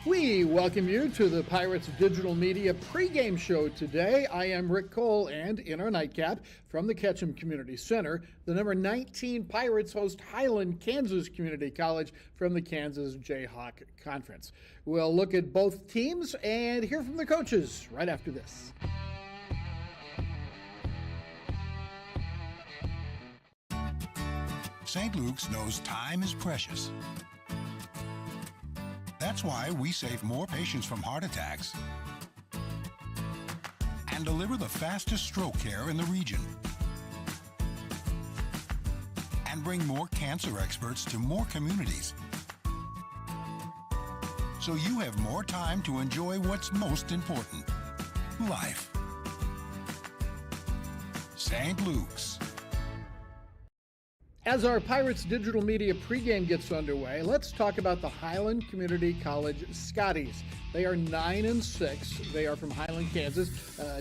We welcome you to the Pirates Digital Media pregame show today. I am Rick Cole, and in our nightcap from the Ketchum Community Center, the number 19 Pirates host Highland Kansas Community College from the Kansas Jayhawk Conference. We'll look at both teams and hear from the coaches right after this. St. Luke's knows time is precious. That's why we save more patients from heart attacks and deliver the fastest stroke care in the region and bring more cancer experts to more communities so you have more time to enjoy what's most important, life. St. Luke's. As our Pirates Digital Media pregame gets underway, let's talk about the Highland Community College Scotties. They are 9-6. They are from Highland, Kansas,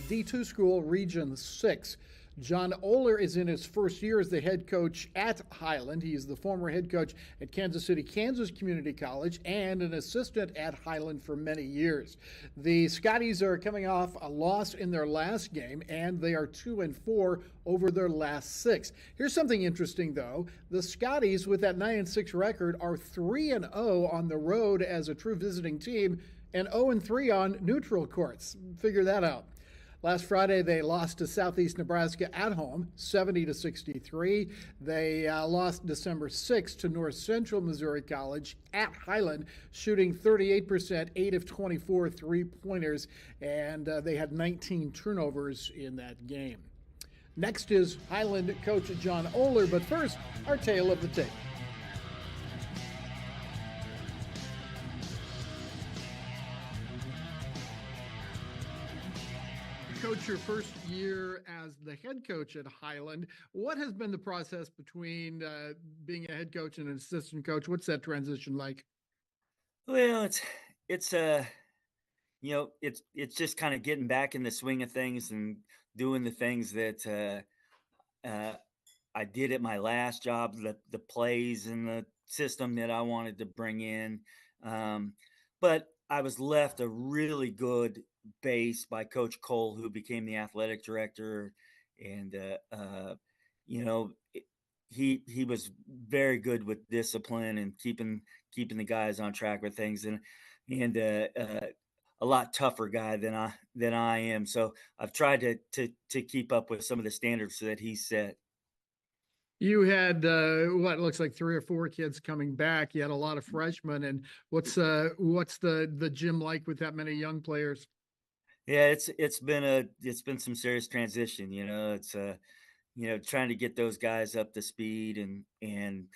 D2 school, Region 6. John Oler is in his first year as the head coach at Highland. He's the former head coach at Kansas City, Kansas Community College, and an assistant at Highland for many years. The Scotties are coming off a loss in their last game, and they are 2-4 over their last 6. Here's something interesting, though. The Scotties, with that 9-6 record, are 3-0 on the road as a true visiting team and 0-3 on neutral courts. Figure that out. Last Friday, they lost to Southeast Nebraska at home, 70-63. They lost December 6th to North Central Missouri College at Highland, shooting 38%, 8 of 24 three-pointers, and they had 19 turnovers in that game. Next is Highland coach John Oler, but first, our tale of the tape. Coach, your first year as the head coach at Highland, what has been the process between being a head coach and an assistant coach? What's that transition like? Well, it's it's just kind of getting back in the swing of things and doing the things that I did at my last job, the plays and the system that I wanted to bring in. But I was left a really good base by Coach Cole, who became the athletic director, and you know he was very good with discipline and keeping the guys on track with things, and a lot tougher guy than I am. So I've tried to keep up with some of the standards that he set. You had what looks like 3 or 4 kids coming back. You had a lot of freshmen, and what's the gym like with that many young players? Yeah, it's been some serious transition. It's trying to get those guys up to speed, and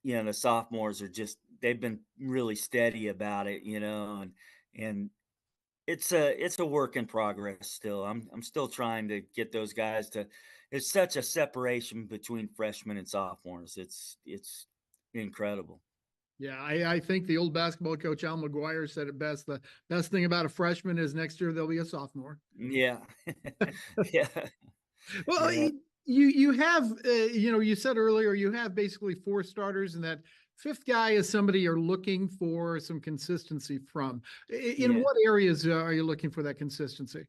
the sophomores are just they've been really steady about it, and it's a work in progress still. I'm still trying to get those guys to. It's such a separation between freshmen and sophomores. It's incredible. Yeah, I think the old basketball coach Al McGuire said it best. The best thing about a freshman is next year they'll be a sophomore. Yeah, yeah, Well, yeah, you have you said earlier you have basically 4 starters, and that fifth guy is somebody you're looking for some consistency from. In yeah. what areas are you looking for that consistency?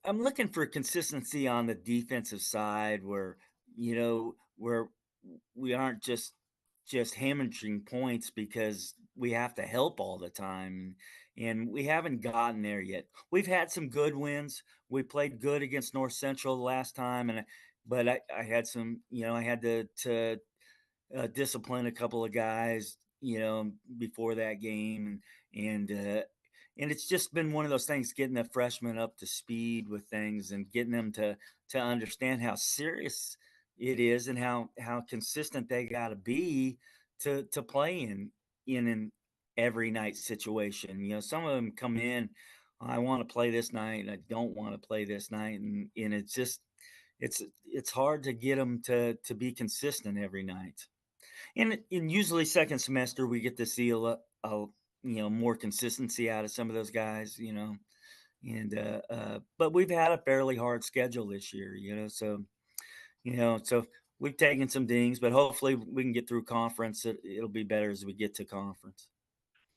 I'm looking for consistency on the defensive side, where we aren't just hemorrhaging points because we have to help all the time, and we haven't gotten there yet. We've had some good wins. We played good against North Central the last time, but I had some, I had to discipline a couple of guys, before that game, and it's just been one of those things, getting the freshmen up to speed with things and getting them to understand how serious it is and how consistent they got to be to play in an every night situation. Some of them come in, I want to play this night and I don't want to play this night, and it's just it's hard to get them to be consistent every night. And usually second semester we get to see a more consistency out of some of those guys, and but we've had a fairly hard schedule this year, so we've taken some dings, but hopefully we can get through conference. It'll be better as we get to conference.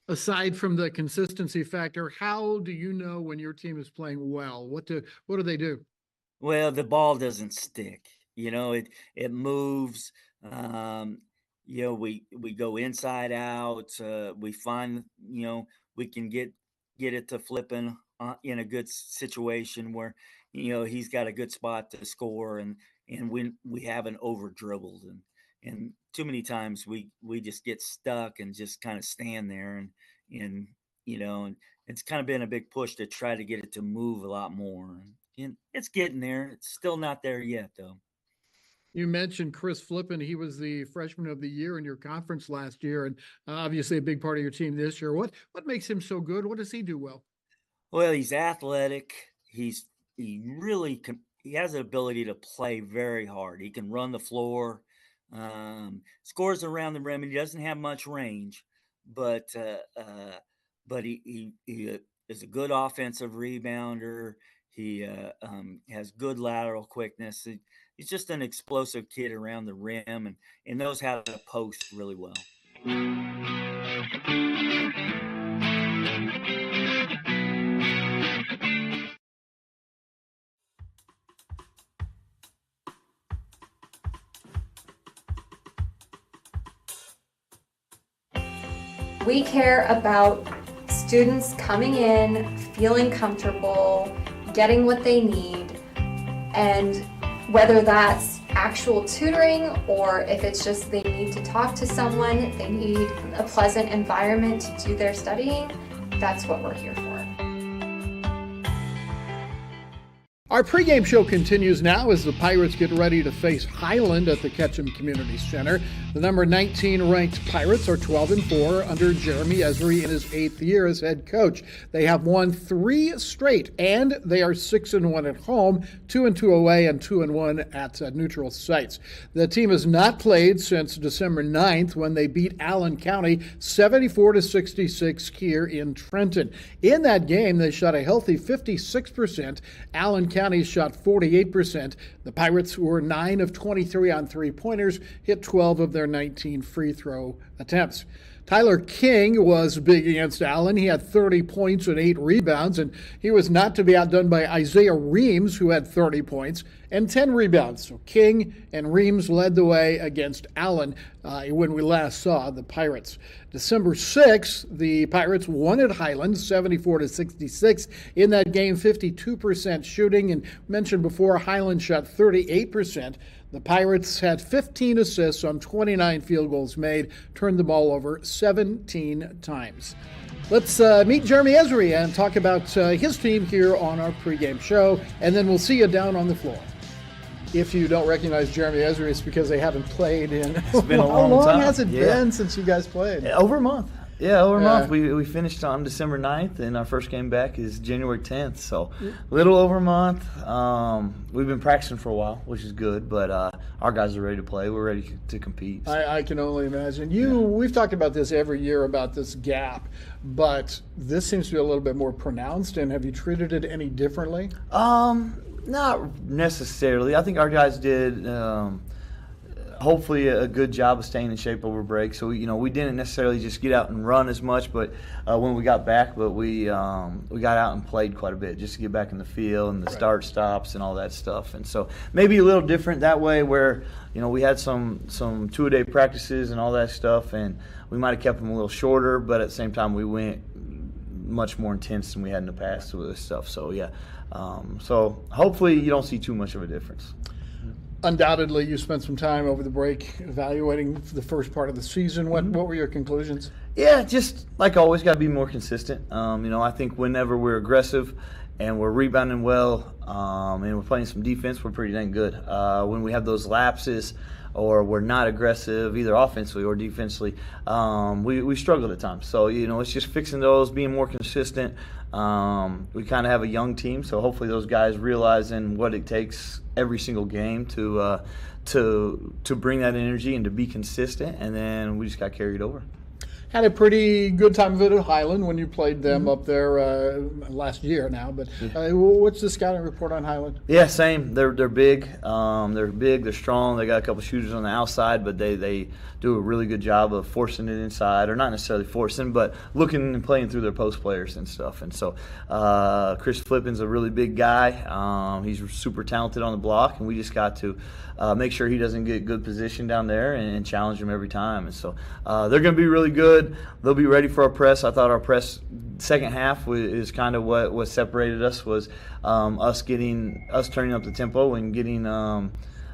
Aside from the consistency factor, how do you know when your team is playing well? What do they do? Well, the ball doesn't stick. It moves. Um, we go inside out. We find we can get it to flipping in a good situation where he's got a good spot to score, and we haven't over dribbled, and too many times we just get stuck and just kind of stand there, and and it's kind of been a big push to try to get it to move a lot more. And it's getting there. It's still not there yet, though. You mentioned Chris Flippin. He was the freshman of the year in your conference last year, and obviously a big part of your team this year. What makes him so good? What does he do well? Well, he's athletic. He has the ability to play very hard. He can run the floor, scores around the rim. He doesn't have much range, but he is a good offensive rebounder. He has good lateral quickness. He's just an explosive kid around the rim, and knows how to post really well. We care about students coming in, feeling comfortable, getting what they need, and whether that's actual tutoring or if it's just they need to talk to someone, they need a pleasant environment to do their studying, that's what we're here for. Our pregame show continues now as the Pirates get ready to face Highland at the Ketchum Community Center. The number 19 ranked Pirates are 12-4 under Jeremy Esri in his 8th year as head coach. They have won 3 straight, and they are 6-1 at home, 2-2 away, and 2-1 at neutral sites. The team has not played since December 9th when they beat Allen County 74-66 here in Trenton. In that game, they shot a healthy 56%. Allen County shot 48%. The Pirates were 9 of 23 on three-pointers, hit 12 of their 19 free throw attempts. Tyler King was big against Allen. He had 30 points and 8 rebounds, and he was not to be outdone by Isaiah Reams, who had 30 points and 10 rebounds. So King and Reams led the way against Allen when we last saw the Pirates. December 6th, the Pirates won at Highland 74-66. In that game, 52% shooting, and mentioned before, Highland shot 38%. The Pirates had 15 assists on 29 field goals made, turned the ball over 17 times. Let's meet Jeremy Esri and talk about his team here on our pregame show, and then we'll see you down on the floor. If you don't recognize Jeremy Esri, it's because they haven't played in. It's been a long How long time. has it been since you guys played? Over a month. Yeah, over a month. We finished on December 9th, and our first game back is January 10th. So a little over a month. We've been practicing for a while, which is good, but our guys are ready to play. We're ready to compete. So. I can only imagine. We've talked about this every year about this gap, but this seems to be a little bit more pronounced, and have you treated it any differently? Not necessarily. I think our guys did hopefully a good job of staying in shape over break. So we didn't necessarily just get out and run as much, but when we got back, we got out and played quite a bit just to get back in the field and the start stops and all that stuff. And so maybe a little different that way, where we had some 2-a-day practices and all that stuff, and we might have kept them a little shorter, but at the same time we went much more intense than we had in the past with this stuff. So yeah. So hopefully you don't see too much of a difference. Undoubtedly, you spent some time over the break evaluating the first part of the season. What were your conclusions? Yeah, just like always, got to be more consistent. I think whenever we're aggressive and we're rebounding well and we're playing some defense, we're pretty dang good. When we have those lapses or we're not aggressive, either offensively or defensively, we struggle at times. So, it's just fixing those, being more consistent. We kind of have a young team, so hopefully those guys realizing what it takes every single game to bring that energy and to be consistent, and then we just got carried over. Had a pretty good time of it at Highland when you played them up there last year now. But what's the scouting report on Highland? Yeah, same. They're big. They're big. They're strong. They got a couple shooters on the outside, but they do a really good job of forcing it inside, or not necessarily forcing, but looking and playing through their post players and stuff. And so Chris Flippin's a really big guy. He's super talented on the block, and we just got to make sure he doesn't get good position down there and challenge him every time. And so they're going to be really good. They'll be ready for our press. I thought our press second half is kind of what separated us, was us turning up the tempo and getting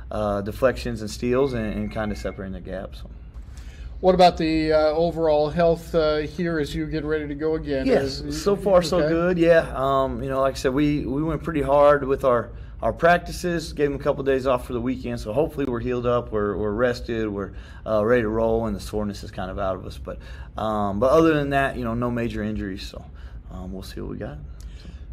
deflections and steals and kind of separating the gap. So. What about the overall health here as you get ready to go again? Yes, so far so good. Yeah, like I said, we went pretty hard with our practices. Gave them a couple of days off for the weekend, so hopefully we're healed up, we're rested, we're ready to roll, and the soreness is kind of out of us. But other than that, no major injuries. So we'll see what we got.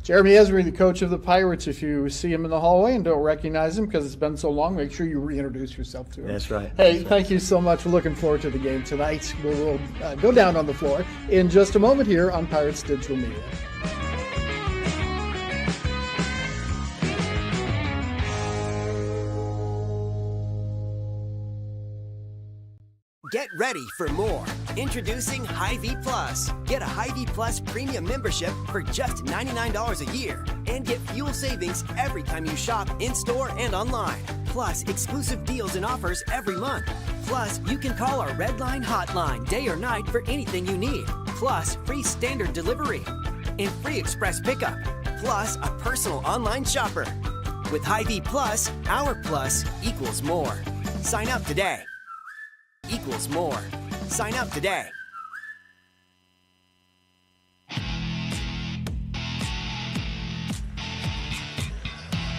Jeremy Esri, the coach of the Pirates. If you see him in the hallway and don't recognize him because it's been so long, make sure you reintroduce yourself to him. That's right. Hey, thank you so much. We're looking forward to the game tonight. We'll go down on the floor in just a moment here on Pirates Digital Media. Get ready for more. Introducing Hy-Vee Plus. Get a Hy-Vee Plus premium membership for just $99 a year and get fuel savings every time you shop in-store and online. Plus, exclusive deals and offers every month. Plus, you can call our Red Line hotline day or night for anything you need. Plus, free standard delivery and free express pickup. Plus, a personal online shopper. With Hy-Vee Plus, our plus equals more. Sign up today. Equals more. Sign up today.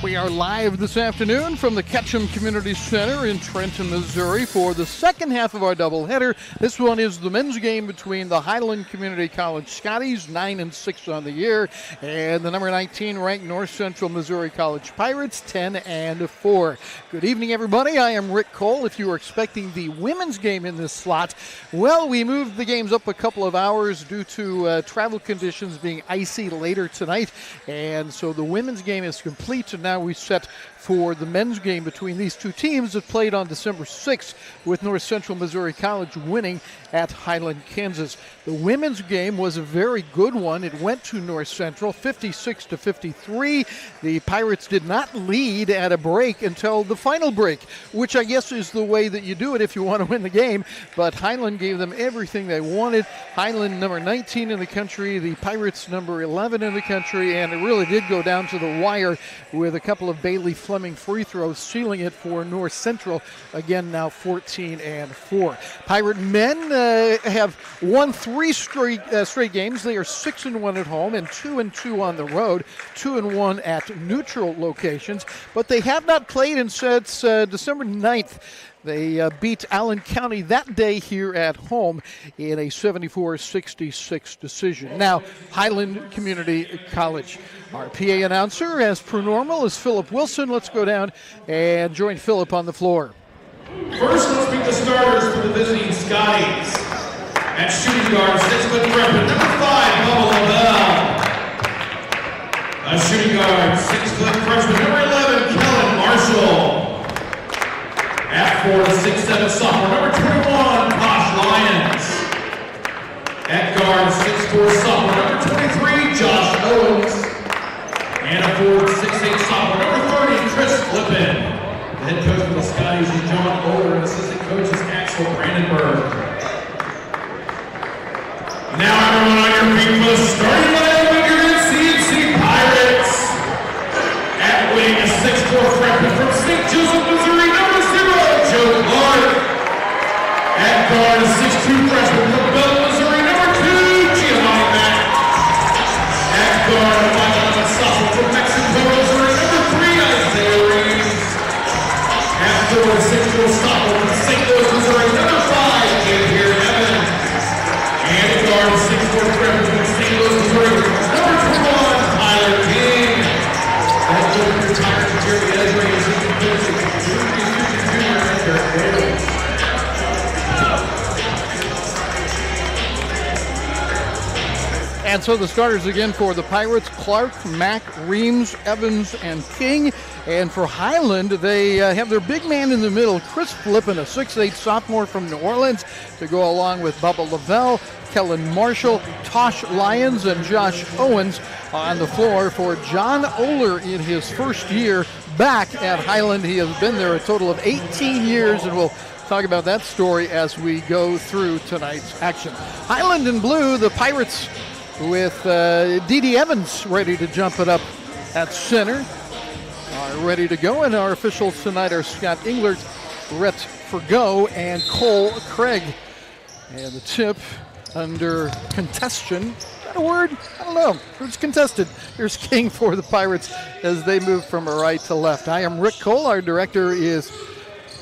We are live this afternoon from the Ketchum Community Center in Trenton, Missouri for the second half of our doubleheader. This one is the men's game between the Highland Community College Scotties, 9-6 on the year, and the number 19 ranked North Central Missouri College Pirates, 10-4. Good evening, everybody. I am Rick Cole. If you were expecting the women's game in this slot, well, we moved the games up a couple of hours due to travel conditions being icy later tonight, and so the women's game is complete, and now we set for the men's game between these two teams that played on December 6th, with North Central Missouri College winning at Highland, Kansas. The women's game was a very good one. It went to North Central 56-53. The Pirates did not lead at a break until the final break, which I guess is the way that you do it if you want to win the game. But Highland gave them everything they wanted. Highland number 19 in the country, the Pirates number 11 in the country, and it really did go down to the wire with a couple of Bailey Fleming free throws sealing it for North Central. Again, now 14-4. Pirate men have won three straight games. They are 6-1 at home and 2-2 on the road, 2-1 at neutral locations. But they have not played since December 9th. They beat Allen County that day here at home in a 74-66 decision. Now, Highland Community College. Our PA announcer, as per normal, is Philip Wilson. Let's go down and join Philip on the floor. First, let's meet the starters for the visiting Scotties. At shooting guard, 6-foot freshman, number 5, Bubba LaBelle. A shooting guard, 6-foot freshman, number 11, Kellen Marshall. At 4, the 6'7" sophomore, number 21, Posh Lyons. At guard, 6'4" sophomore, number 23, Josh Owens. And a forward, 6'8" sophomore, number 30, Chris Flippin. The head coach for the Scotties is John Older, and assistant coach is Axel Brandenburg. Now everyone on your feet for the starting lineup of your NCMC Pirates. At wing, a 6'4" freshman from St. Joseph, Missouri, number 0, Joe Clark. At guard, a 6'2" freshman from Bell, Missouri, number 2, Giovanni Mack. At guard, a 5'11" sophomore from Mexico, Missouri, number 3, Isaiah Reeves. At 4, a 6'4" sophomore from St. Louis, Missouri, number 5, Xavier Evans. And a guard, a 6'4" freshman from St. Louis, Missouri, number 21, Tyler King. That goes to the Pirates of Jeremy Esri, assistant coach of Junior Eric Bailey. And so the starters again for the Pirates: Clark, Mack, Reams, Evans, and King. And for Highland, they have their big man in the middle, Chris Flippin, a 6'8 sophomore from New Orleans, to go along with Bubba Lavelle, Kellen Marshall, Tosh Lyons, and Josh Owens on the floor for John Oler in his first year back at Highland. He has been there a total of 18 years, and we'll talk about that story as we go through tonight's action. Highland in blue, the Pirates with D.D. Evans ready to jump it up at center. Are ready to go, and our officials tonight are Scott Englert, Rhett Forgo, and Cole Craig. And the tip under contestion. Is that a word? I don't know. It's contested. Here's King for the Pirates as they move from right to left. I am Rick Cole. Our director is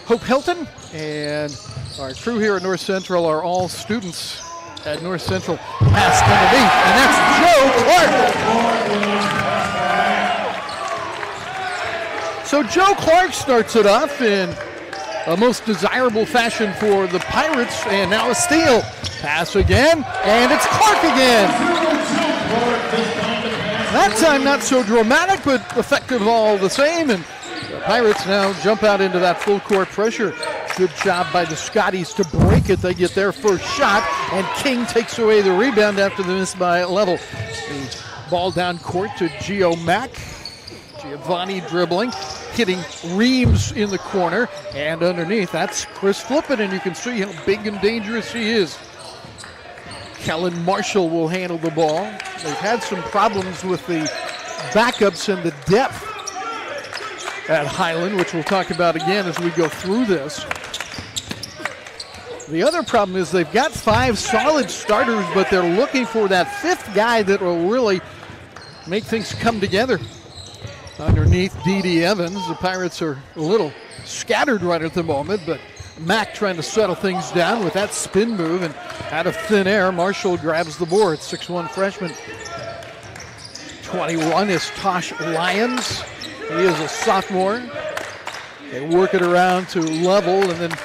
Hope Hilton, and our crew here at North Central are all students at North Central. Pass underneath, and that's Joe Clark. So Joe Clark starts it off in a most desirable fashion for the Pirates, and now a steal. Pass again, and it's Clark again. That time not so dramatic, but effective all the same, and the Pirates now jump out into that full court pressure. Good job by the Scotties to break it. They get their first shot, and King takes away the rebound after the miss by Level. The ball down court to Gio Mack. Giovanni dribbling, hitting Reams in the corner, and underneath, that's Chris Flippin, and you can see how big and dangerous he is. Kellen Marshall will handle the ball. They've had some problems with the backups and the depth at Highland, which we'll talk about again as we go through this. The other problem is they've got 5 solid starters, but they're looking for that 5th guy that will really make things come together. Underneath D.D. Evans, the Pirates are a little scattered right at the moment, but Mack trying to settle things down with that spin move, and out of thin air, Marshall grabs the board. 6'1 freshman. 21 is Tosh Lyons. He is a sophomore. They work it around to Level, and then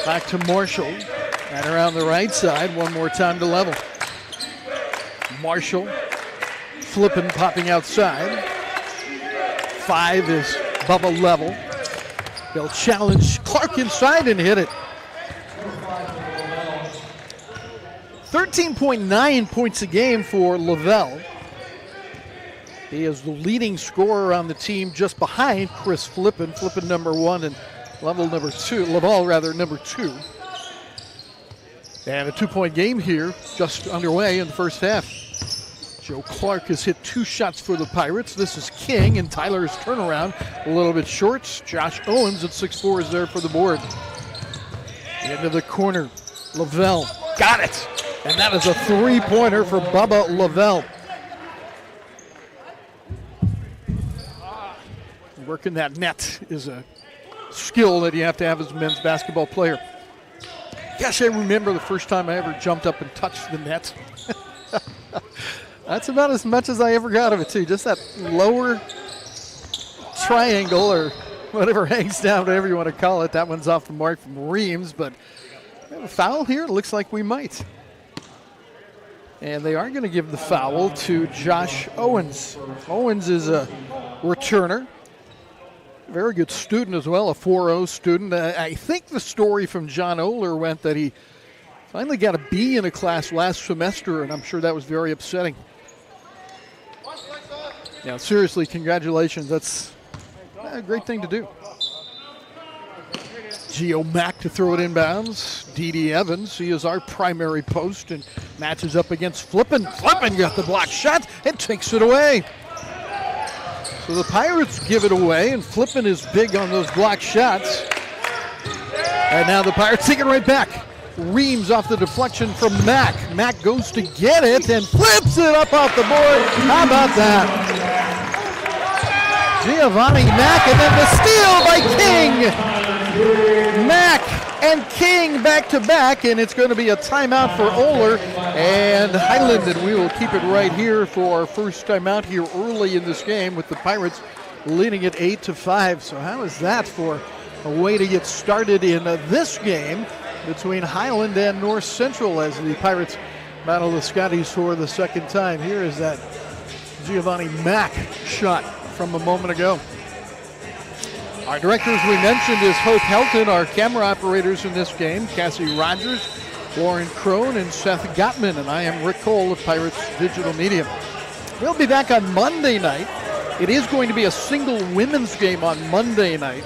back to Marshall. And around the right side, one more time to Level. Marshall, Flippin popping outside. 5 is Bubba Level. They'll challenge Clark inside and hit it. 13.9 points a game for Lavelle. He is the leading scorer on the team, just behind Chris Flippin. Flippin number 1 and Lavelle number 2. Number 2. And a 2-point game here, just underway in the first half. Joe Clark has hit 2 shots for the Pirates. This is King, and Tyler's turnaround a little bit short. Josh Owens at 6'4 is there for the board. Into the corner, Lavelle got it, and that is a 3-pointer for Bubba Lavelle. Working that net is a skill that you have to have as a men's basketball player. Gosh, I remember the first time I ever jumped up and touched the net. That's about as much as I ever got of it, too. Just that lower triangle or whatever hangs down, whatever you want to call it. That one's off the mark from Reams, but we have a foul here. It looks like we might. And they are going to give the foul to Josh Owens. Owens is a returner. Very good student as well, a 4.0 student. I think the story from John Oler went that he finally got a B in a class last semester, and I'm sure that was very upsetting. Yeah, seriously, congratulations. That's a great thing to do. Gio Mack to throw it inbounds. D.D. Evans, he is our primary post and matches up against Flippin. Flippin got the block shot and takes it away. So the Pirates give it away, and Flippin is big on those block shots. And now the Pirates take it right back. Reams off the deflection from Mack. Mack goes to get it and flips it up off the board. How about that? Giovanni Mack, and then the steal by King. Mack and King back to back, and it's going to be a timeout for Oler and Highland, and we will keep it right here for our first timeout here early in this game with the Pirates leading it 8-5. So how is that for a way to get started in this game between Highland and North Central, as the Pirates battle the Scotties for the second time. Here is that Giovanni Mack shot from a moment ago. Our director, as we mentioned, is Hope Helton. Our camera operators in this game, Cassie Rogers, Lauren Crone, and Seth Gottman. And I am Rick Cole of Pirates Digital Media. We'll be back on Monday night. It is going to be a single women's game on Monday night.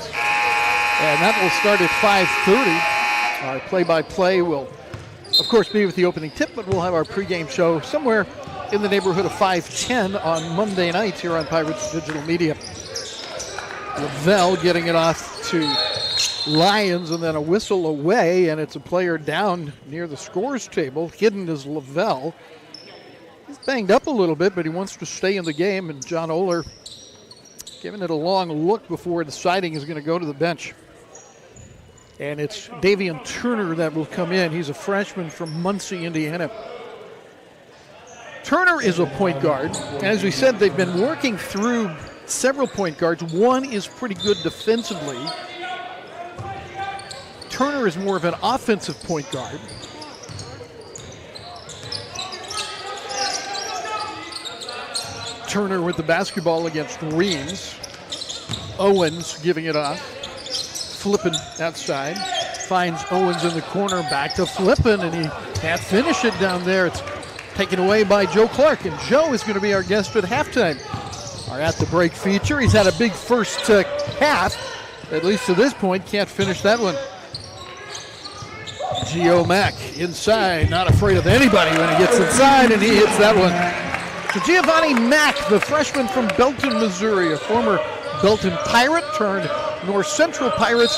And that will start at 5:30. Our play-by-play will, of course, be with the opening tip, but we'll have our pregame show somewhere in the neighborhood of 5:10 on Monday night here on Pirates Digital Media. Lavelle getting it off to Lyons, and then a whistle away, and it's a player down near the scores table. Hidden is Lavelle. He's banged up a little bit, but he wants to stay in the game, and John Oler giving it a long look before deciding he's going to go to the bench. And it's Davian Turner that will come in. He's a freshman from Muncie, Indiana. Turner is a point guard. As we said, they've been working through several point guards. One is pretty good defensively. Turner is more of an offensive point guard. Turner with the basketball against Reams. Owens giving it off. Flippin outside. Finds Owens in the corner. Back to Flippin, and he can't finish it down there. It's taken away by Joe Clark, and Joe is going to be our guest at halftime. Our At the Break feature. He's had a big first half, at least to this point. Can't finish that one. Gio Mack inside, not afraid of anybody when he gets inside, and he hits that one. So Giovanni Mack, the freshman from Belton, Missouri, a former Belton Pirate turned North Central Pirates,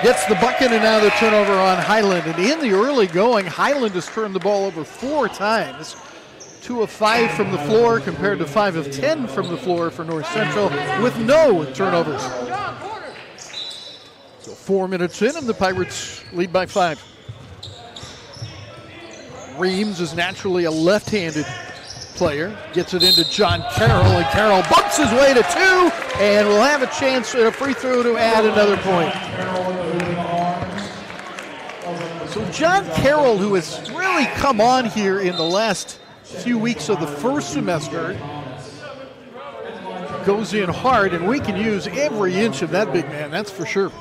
gets the bucket, and now the turnover on Highland. And in the early going, Highland has turned the ball over 4 times. 2 of 5 from the floor compared to 5 of 10 from the floor for North Central with no turnovers. So 4 minutes in, and the Pirates lead by 5. Reams is naturally a left-handed player. Gets it into John Carroll, and Carroll bumps his way to 2, and will have a chance at a free throw to add another point. So John Carroll, who has really come on here in the last few weeks of the first semester, goes in hard, and we can use every inch of that big man, that's for sure.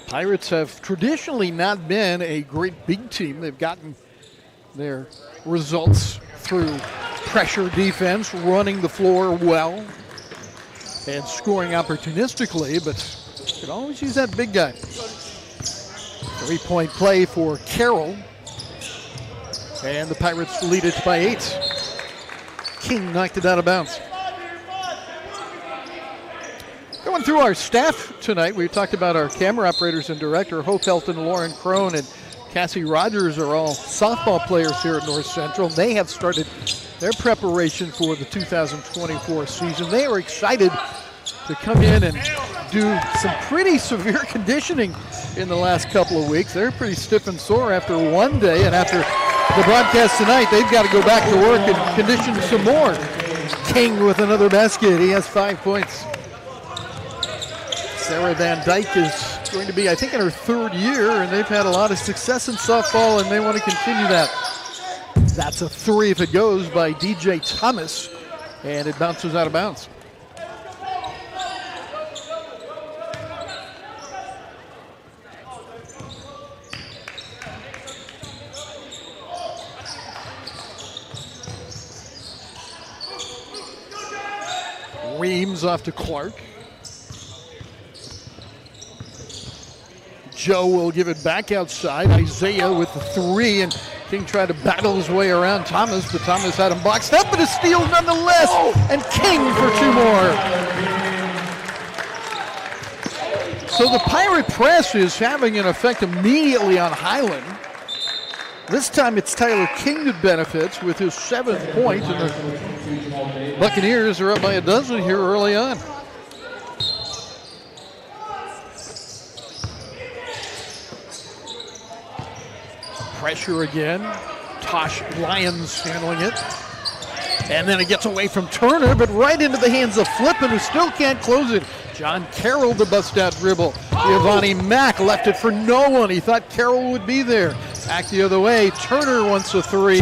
Pirates have traditionally not been a great big team. They've gotten their results through pressure defense, running the floor well, and scoring opportunistically, but could always use that big guy. 3-point play for Carroll, and the Pirates lead it by 8. King knocked it out of bounds. Going through our staff tonight, we talked about our camera operators and director, Hope Helton, Lauren Crone, and Cassie Rogers are all softball players here at North Central. They have started their preparation for the 2024 season. They are excited to come in and do some pretty severe conditioning in the last couple of weeks. They're pretty stiff and sore after one day, and after the broadcast tonight, they've got to go back to work and condition some more. King with another basket. He has 5 points. Sarah Van Dyke is going to be, I think, in her 3rd year, and they've had a lot of success in softball, and they want to continue that. That's a 3 if it goes by DJ Thomas, and it bounces out of bounds. Reams off to Clark. Joe will give it back outside. Isaiah with the 3, and King tried to battle his way around Thomas, but Thomas had him boxed up, but a steal nonetheless, and King for 2 more. So the Pirate press is having an effect immediately on Highland. This time it's Tyler King that benefits with his 7th point, and the Buccaneers are up by a dozen here early on. Pressure again. Tosh Lyons handling it. And then it gets away from Turner, but right into the hands of Flippin, who still can't close it. John Carroll, the bust out dribble. Giovanni Mack left it for no one. He thought Carroll would be there. Back the other way. Turner wants a three.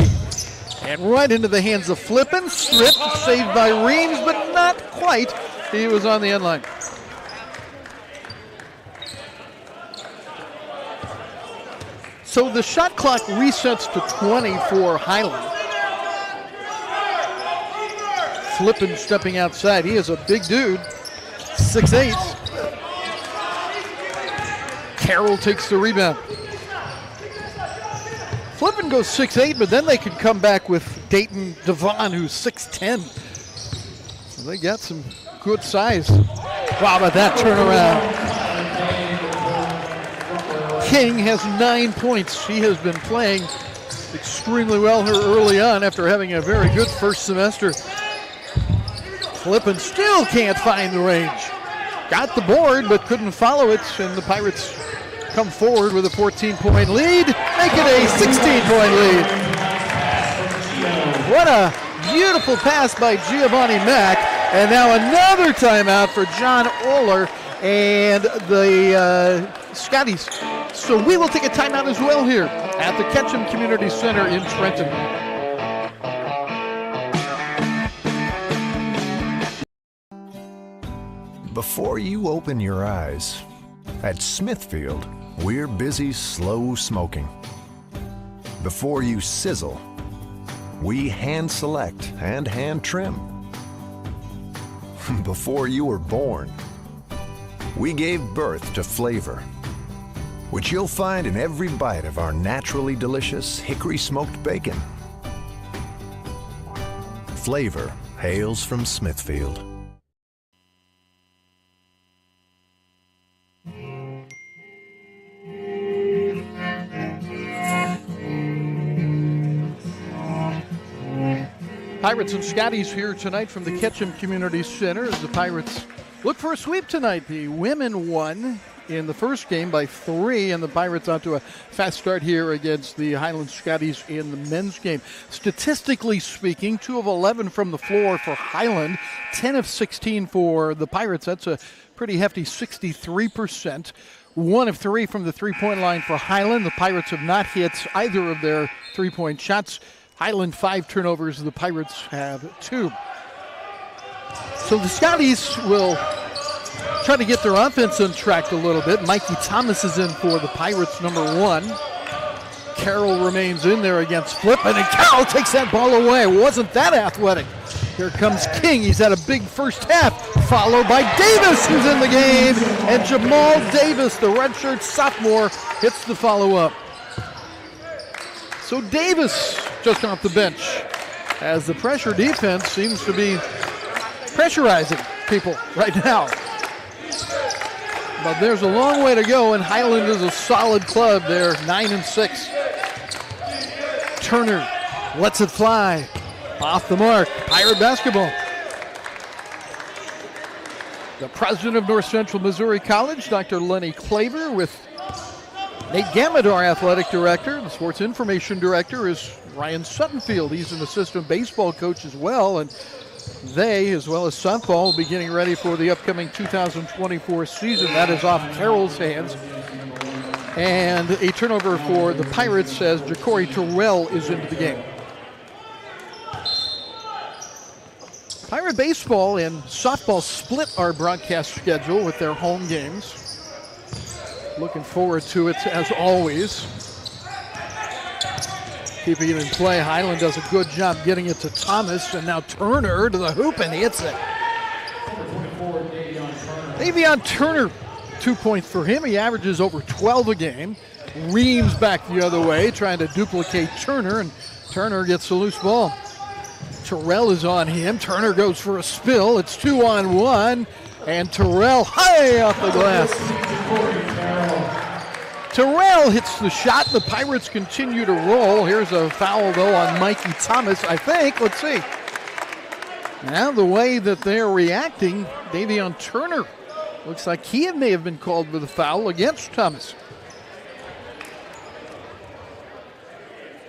And right into the hands of Flippin. Stripped, saved by Reams, but not quite. He was on the end line. So the shot clock resets to 20 for Highland. Flippin stepping outside. He is a big dude, 6'8". Carroll takes the rebound. Flippin goes 6'8", but then they can come back with Dayton Devon, who's 6'10". So they got some good size. Wow, about that turnaround. King has 9 points. She has been playing extremely well here early on after having a very good first semester. Flippin still can't find the range. Got the board, but couldn't follow it, and the Pirates come forward with a 14-point lead, make it a 16-point lead. What a beautiful pass by Giovanni Mack, and now another timeout for John Oler and the Scotties. So we will take a timeout as well here at the Ketchum Community Center in Trenton. Before you open your eyes, at Smithfield, we're busy slow smoking. Before you sizzle, we hand select and hand trim. Before you were born, we gave birth to flavor, which you'll find in every bite of our naturally delicious hickory smoked bacon. Flavor hails from Smithfield. Pirates and Scotties here tonight from the Ketchum Community Center as the Pirates look for a sweep tonight. The women won in the first game by 3, and the Pirates out to a fast start here against the Highland Scotties in the men's game. Statistically speaking, 2 of 11 from the floor for Highland, 10 of 16 for the Pirates. That's a pretty hefty 63%. 1 of 3 from the three-point line for Highland. The Pirates have not hit either of their three-point shots. Highland 5 turnovers, the Pirates have 2. So the Scotties will try to get their offense untracked a little bit. Mikey Thomas is in for the Pirates, number 1. Carroll remains in there against Flippin, and Carroll takes that ball away. Wasn't that athletic? Here comes King. He's had a big first half, followed by Davis, who's in the game. And Jamal Davis, the redshirt sophomore, hits the follow-up. So Davis just off the bench as the pressure defense seems to be pressurizing people right now. But there's a long way to go, and Highland is a solid club. They're 9-6. Turner lets it fly. Off the mark. Pirate basketball. The president of North Central Missouri College, Dr. Lenny Claver, with Nate Gammett, our athletic director. The sports information director is Ryan Suttonfield. He's an assistant baseball coach as well, and they, as well as softball, will be getting ready for the upcoming 2024 season. That is off Carroll's hands. And a turnover for the Pirates as Ja'Cory Terrell is into the game. Pirate baseball and softball split our broadcast schedule with their home games. Looking forward to it as always. Keeping it in play. Highland does a good job getting it to Thomas, and now Turner to the hoop and hits it. Davion Turner, 2 points for him. He averages over 12 a game. Reams back the other way, trying to duplicate Turner, and Turner gets the loose ball. Terrell is on him. Turner goes for a spill. It's 2-on-1, and Terrell high off the glass. Terrell hits the shot. The Pirates continue to roll. Here's a foul, though, on Mikey Thomas, I think. Let's see. Now the way that they're reacting, Davion Turner looks like he may have been called with a foul against Thomas.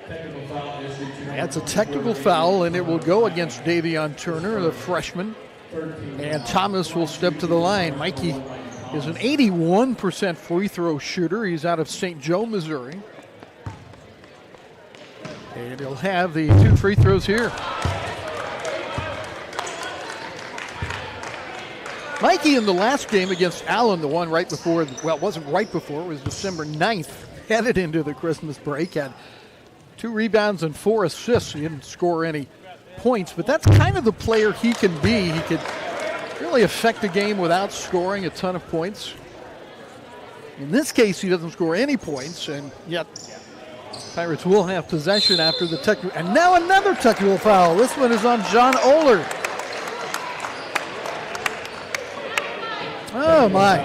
That's a technical foul, and it will go against Davion Turner, the freshman. And Thomas will step to the line. Mikey is an 81% free throw shooter. He's out of St. Joe, Missouri. And he'll have the 2 free throws here. Mikey in the last game against Allen, the one right before, well, it wasn't right before, it was December 9th, headed into the Christmas break, had 2 rebounds and 4 assists. He didn't score any points, but that's kind of the player he can be. He could really affect the game without scoring a ton of points. In this case, he doesn't score any points, and yet Pirates will have possession after the technical. And now another technical foul. This one is on John Oler. Oh, my.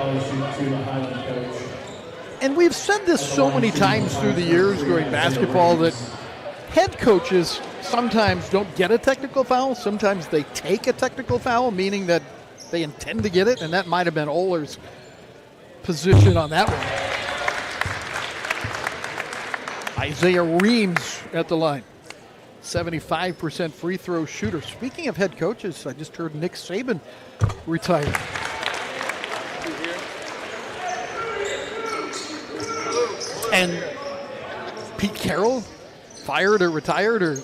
And we've said this so many times through the years during basketball that head coaches sometimes don't get a technical foul. Sometimes they take a technical foul, meaning that they intend to get it, and that might have been Oler's position on that one. Isaiah Reams at the line. 75% free throw shooter. Speaking of head coaches, I just heard Nick Saban retired. And Pete Carroll fired or retired or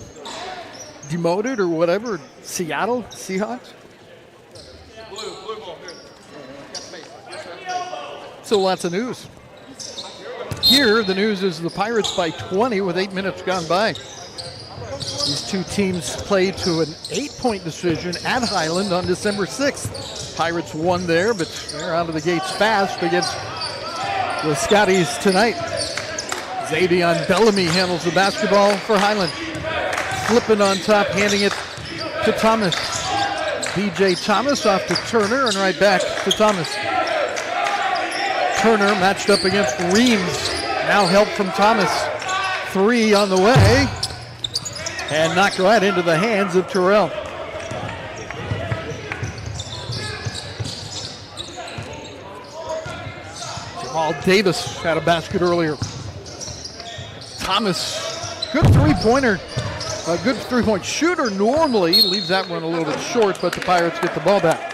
demoted or whatever. Seattle Seahawks. So lots of news. Here, the news is the Pirates by 20 with 8 minutes gone by. These two teams played to an 8-point decision at Highland on December 6th. Pirates won there, but they're out of the gates fast against the Scotties tonight. Xavion Bellamy handles the basketball for Highland. Flipping on top, handing it to Thomas. DJ Thomas off to Turner and right back to Thomas. Turner matched up against Reams. Now help from Thomas. 3 on the way. And knocked right into the hands of Terrell. Jamal Davis had a basket earlier. Thomas, good three-pointer. A good three-point shooter normally. Leaves that one a little bit short, but the Pirates get the ball back.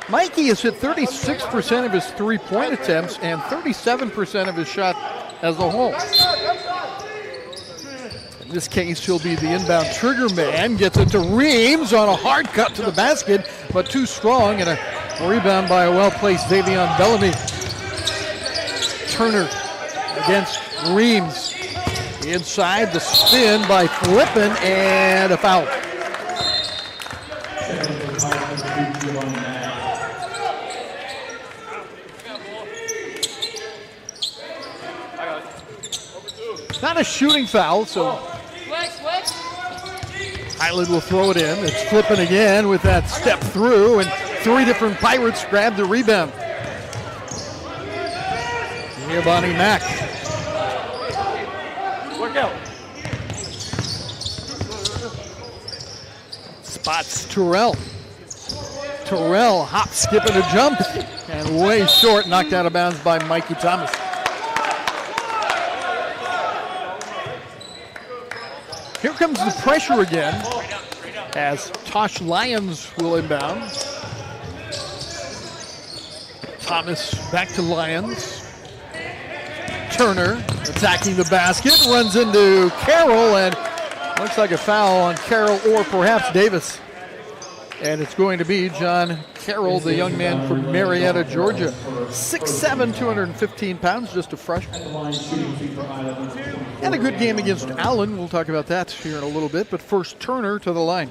Mikey has hit 36% of his three-point attempts and 37% of his shot as a whole. In this case, he'll be the inbound trigger man. Gets it to Reams on a hard cut to the basket, but too strong, and a rebound by a well-placed Xavion Bellamy. Turner against Reams. Inside, the spin by Flippin, and a foul. Not a shooting foul, so Highland will throw it in. It's Flippin again with that step through, and 3 different Pirates grab the rebound. Giovanni Mack. Look out. Spots Terrell. Terrell hop, skip, and a jump, and way short, knocked out of bounds by Mikey Thomas. Here comes the pressure again as Tosh Lyons will inbound. Thomas back to Lyons. Turner attacking the basket, runs into Carroll, and looks like a foul on Carroll or perhaps Davis. And it's going to be John Carroll, the young man from Marietta, Georgia. 6'7", 215 pounds, just a freshman. And a good game against Allen. We'll talk about that here in a little bit. But first, Turner to the line.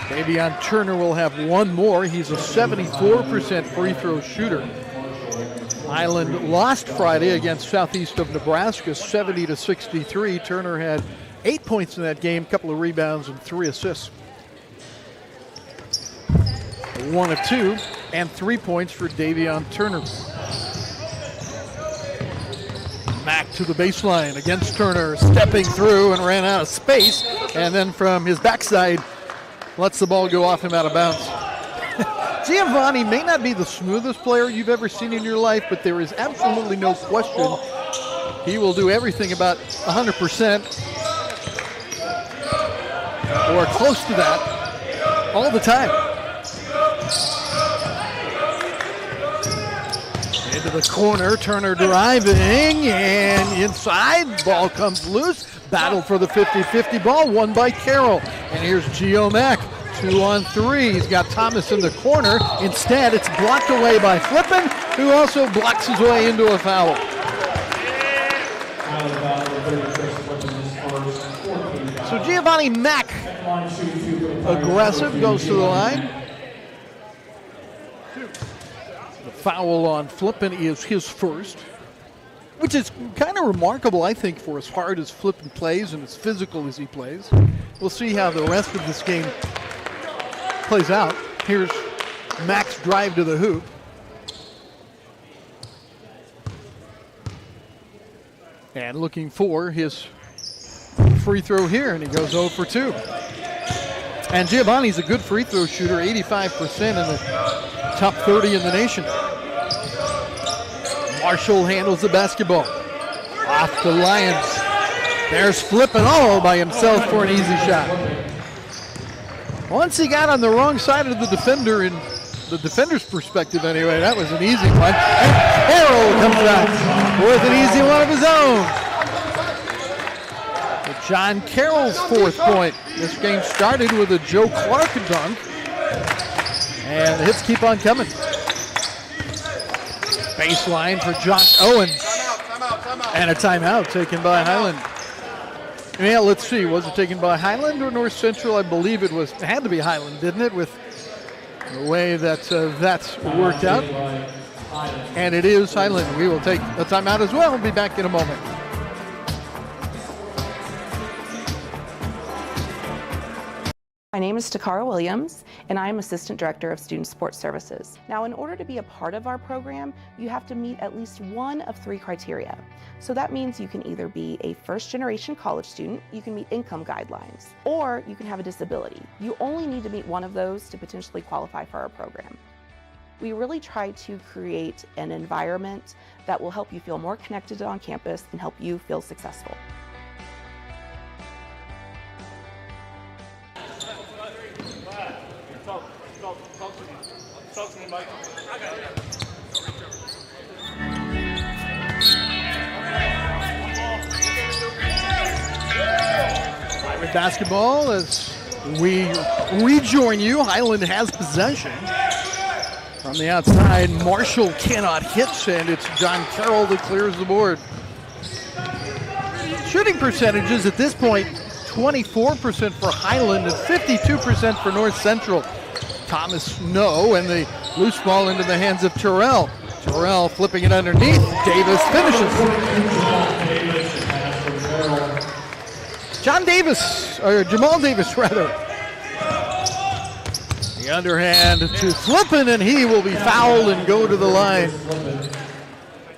Davion Turner will have one more. He's a 74% free throw shooter. Highland lost Friday against Southeast of Nebraska, 70-63. Turner had 8 points in that game, a couple of rebounds and 3 assists. 1 of 2 and 3 points for Davion Turner. Mack to the baseline against Turner, stepping through and ran out of space, and then from his backside lets the ball go off him out of bounds. Giovanni may not be the smoothest player you've ever seen in your life, but there is absolutely no question he will do everything about 100% or close to that all the time. into the corner. Turner driving, and inside. Ball comes loose. Battle for the 50-50 ball, won by Carroll. And here's Gio Mack, 2-on-3. He's got Thomas in the corner. Instead, it's blocked away by Flippin, who also blocks his way into a foul. So Giovanni Mack, aggressive, goes to the line. The foul on Flippin is his first, which is kind of remarkable, I think, for as hard as Flippin plays and as physical as he plays. We'll see how the rest of this game plays out. Here's Mack's drive to the hoop. And looking for his free throw here, and he goes 0 for 2. And Giovanni's a good free throw shooter, 85% in the top 30 in the nation. Marshall handles the basketball. Off to Lyons. There's Flippin all by himself for an easy shot. Once he got on the wrong side of the defender, in the defender's perspective anyway, that was an easy one. And Carroll comes out with an easy one of his own. John Carroll's fourth point. This game started with a Joe Clark dunk, and the hits keep on coming. Baseline for Josh Owens. And a timeout taken by Highland. Yeah, let's see. Was it taken by Highland or North Central? I believe it had to be Highland, didn't it? With the way that that worked out. And it is Highland. We will take a timeout as well. We'll be back in a moment. My name is Takara Williams, and I am Assistant Director of Student Support Services. Now, in order to be a part of our program, you have to meet at least one of 3 criteria. So that means you can either be a first-generation college student, you can meet income guidelines, or you can have a disability. You only need to meet one of those to potentially qualify for our program. We really try to create an environment that will help you feel more connected on campus and help you feel successful. Basketball as we rejoin you. Highland has possession. From the outside, Marshall cannot hit, and it's John Carroll that clears the board. Shooting percentages at this point, 24% for Highland and 52% for North Central. Thomas, no, and the loose ball into the hands of Terrell. Terrell flipping it underneath. Davis finishes. Jamal Davis, rather. The underhand to Flippin, and he will be fouled and go to the line.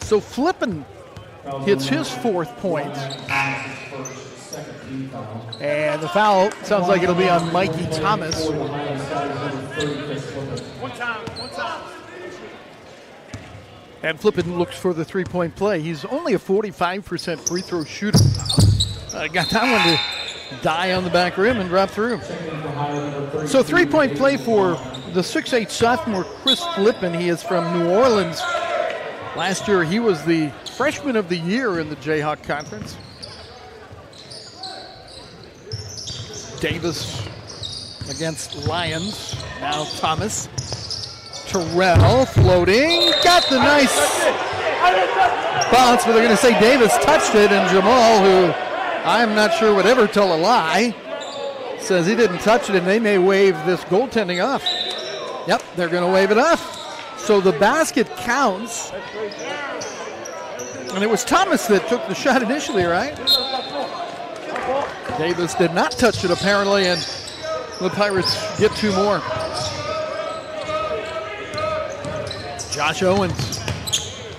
So Flippin hits his fourth point. And the foul sounds like it'll be on Mikey Thomas. And Flippin looks for the three-point play. He's only a 45% free throw shooter. Got that one to die on the back rim and drop through. So three-point play for the 6'8 sophomore Chris Flippin. He is from New Orleans. Last year he was the freshman of the year in the Jayhawk Conference. Davis against Lyons. Now Thomas. Terrell floating. Got the nice bounce, but they're going to say Davis touched it, and Jamal, who I'm not sure would ever tell a lie, says he didn't touch it, and they may waive this goaltending off. Yep, they're going to waive it off. So the basket counts. And it was Thomas that took the shot initially, right? Davis did not touch it, apparently, and the Pirates get two more. Josh Owens,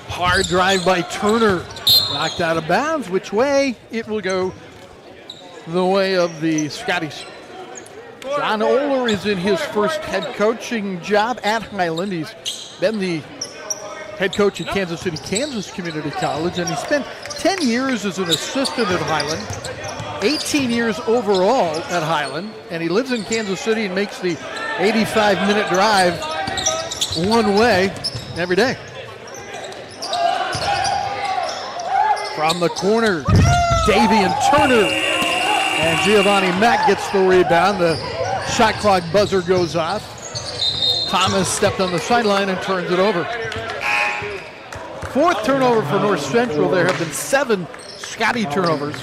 hard drive by Turner, knocked out of bounds. Which way? It will go the way of the Scotties. John Oler is in his first head coaching job at Highland. He's been the head coach at Kansas City, Kansas Community College, and he spent 10 years as an assistant at Highland, 18 years overall at Highland, and he lives in Kansas City and makes the 85-minute drive one way every day. From the corner, Davian Turner. And Giovanni Mack gets the rebound. The shot clock buzzer goes off. Thomas stepped on the sideline and turns it over. Fourth turnover for North Central. There have been 7 Scotty turnovers.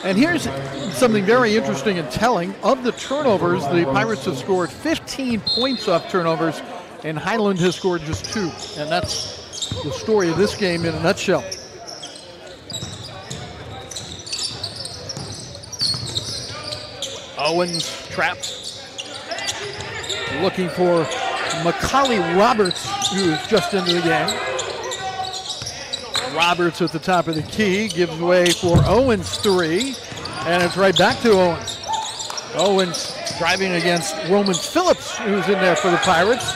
And here's something very interesting and telling. Of the turnovers, the Pirates have scored 15 points off turnovers, and Highland has scored just 2. And that's the story of this game in a nutshell. Owens trapped. Looking for Macaulay Roberts, who is just into the game. Roberts at the top of the key, gives way for Owens 3, and it's right back to Owens. Owens driving against Roman Phillips, who's in there for the Pirates.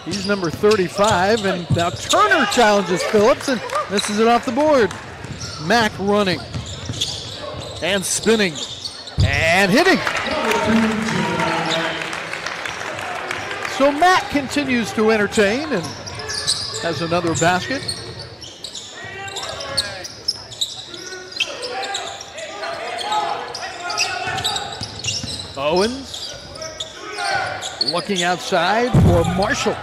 He's number 35, and now Turner challenges Phillips and misses it off the board. Mack running and spinning and hitting. So Matt continues to entertain and has another basket. Owens looking outside for Marshall.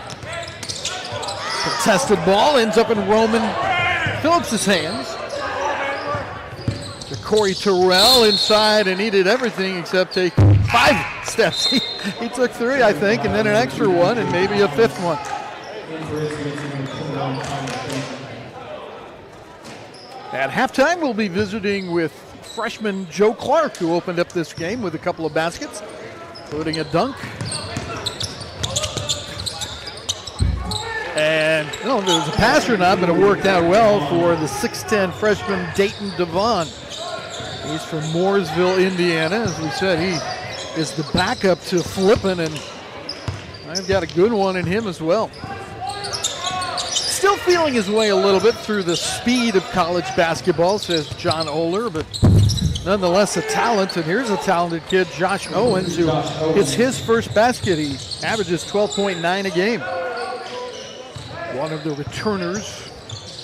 Contested ball ends up in Roman Phillips' hands. To Corey Terrell inside, and he did everything except take 5 steps. He took 3, I think, and then an extra one, and maybe a 5th one. At halftime, we'll be visiting with freshman Joe Clark, who opened up this game with a couple of baskets, including a dunk. And I don't know if it was a pass or not, but it worked out well for the 6'10 freshman Dayton Devon. He's from Mooresville, Indiana. As we said, he is the backup to Flippin, and I've got a good one in him as well. Still feeling his way a little bit through the speed of college basketball, says John Oler, but nonetheless a talent. And here's a talented kid, Josh Owens, who hits his first basket. He averages 12.9 a game. One of the returners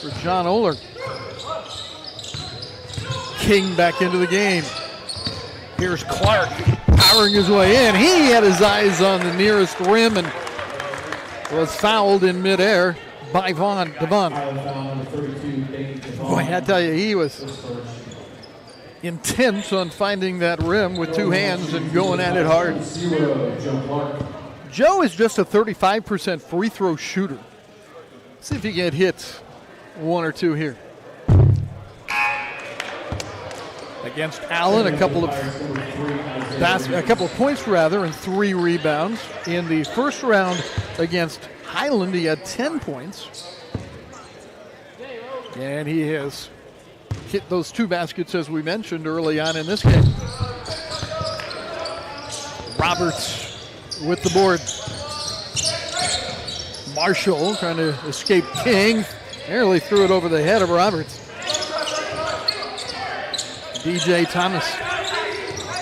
for John Oler. King back into the game. Here's Clark powering his way in. He had his eyes on the nearest rim and was fouled in midair by Devon. Boy, I tell you, he was intent on finding that rim with 2 hands and going at it hard. Joe is just a 35% free throw shooter. Let's see if he can hit 1 or 2 here. Against Allen, a couple of points and 3 rebounds. In the first round against Highland, he had 10 points. And he has hit those 2 baskets, as we mentioned early on in this game. Roberts with the board. Marshall trying to escape King. Nearly threw it over the head of Roberts. DJ Thomas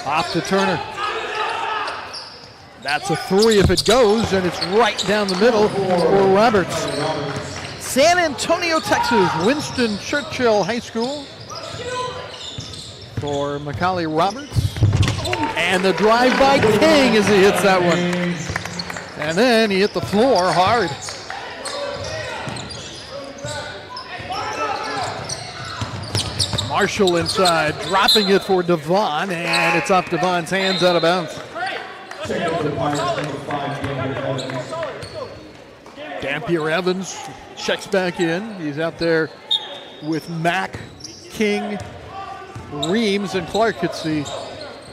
off to Turner. That's a 3 if it goes, and it's right down the middle for Roberts. San Antonio, Texas, Winston Churchill High School for Macaulay Roberts. And the drive by King as he hits that one. And then he hit the floor hard. Marshall inside, dropping it for Devon, and it's off Devon's hands, out of bounds. Dampier Evans checks back in. He's out there with Mack, King, Reams, and Clark. It's the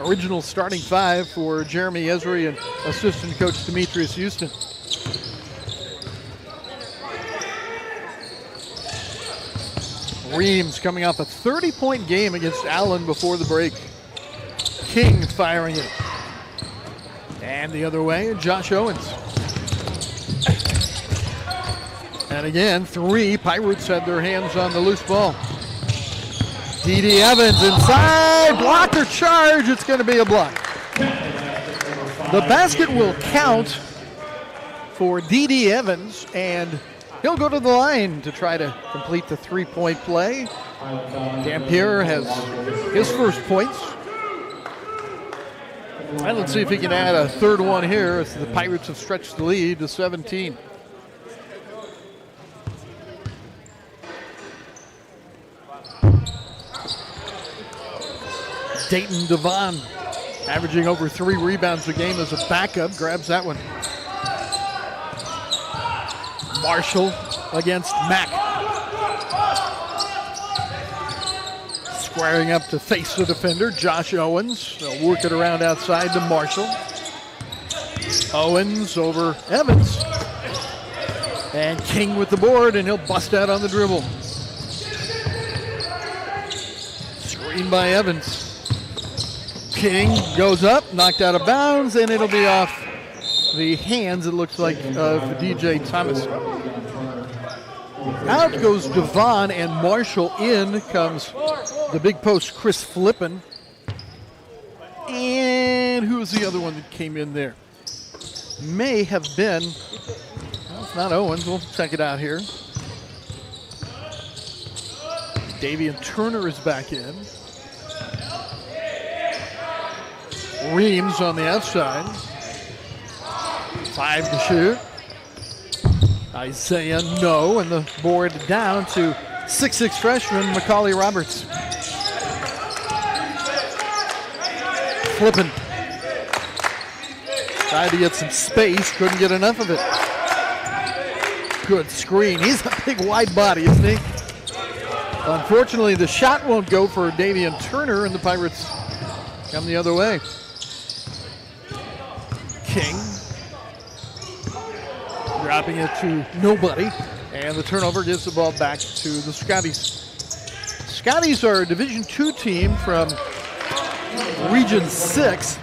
original starting 5 for Jeremy Esri and assistant coach Demetrius Houston. Reams coming off a 30-point game against Allen before the break. King firing it. And the other way, Josh Owens. And again, 3 Pirates had their hands on the loose ball. D.D. Evans inside, block or charge, it's going to be a block. The basket will count for D.D. Evans, and He'll go to the line to try to complete the three-point play. Dampier has his first points. And let's see if he can add a third one here as the Pirates have stretched the lead to 17. Dayton Devon, averaging over 3 rebounds a game as a backup, grabs that one. Marshall against Mack. Squaring up to face the defender, Josh Owens. They'll work it around outside to Marshall. Owens over Evans. And King with the board, and he'll bust out on the dribble. Screen by Evans. King goes up, knocked out of bounds, and it'll be off the hands, it looks like, of DJ Thomas. Out goes Devon, and Marshall. In comes the big post, Chris Flippin. And who was the other one that came in there? May have been, well, it's not Owens. We'll check it out here. Davian Turner is back in. Reams on the outside. 5 to shoot. Isaiah, no, and the board down to 6'6" freshman Macaulay Roberts. Flippin. Tried to get some space, couldn't get enough of it. Good screen. He's a big wide body, isn't he? Unfortunately, the shot won't go for Davian Turner, and the Pirates come the other way. King. Dropping it to nobody, and the turnover gives the ball back to the Scotties. Scotties are a Division II team from Region 6.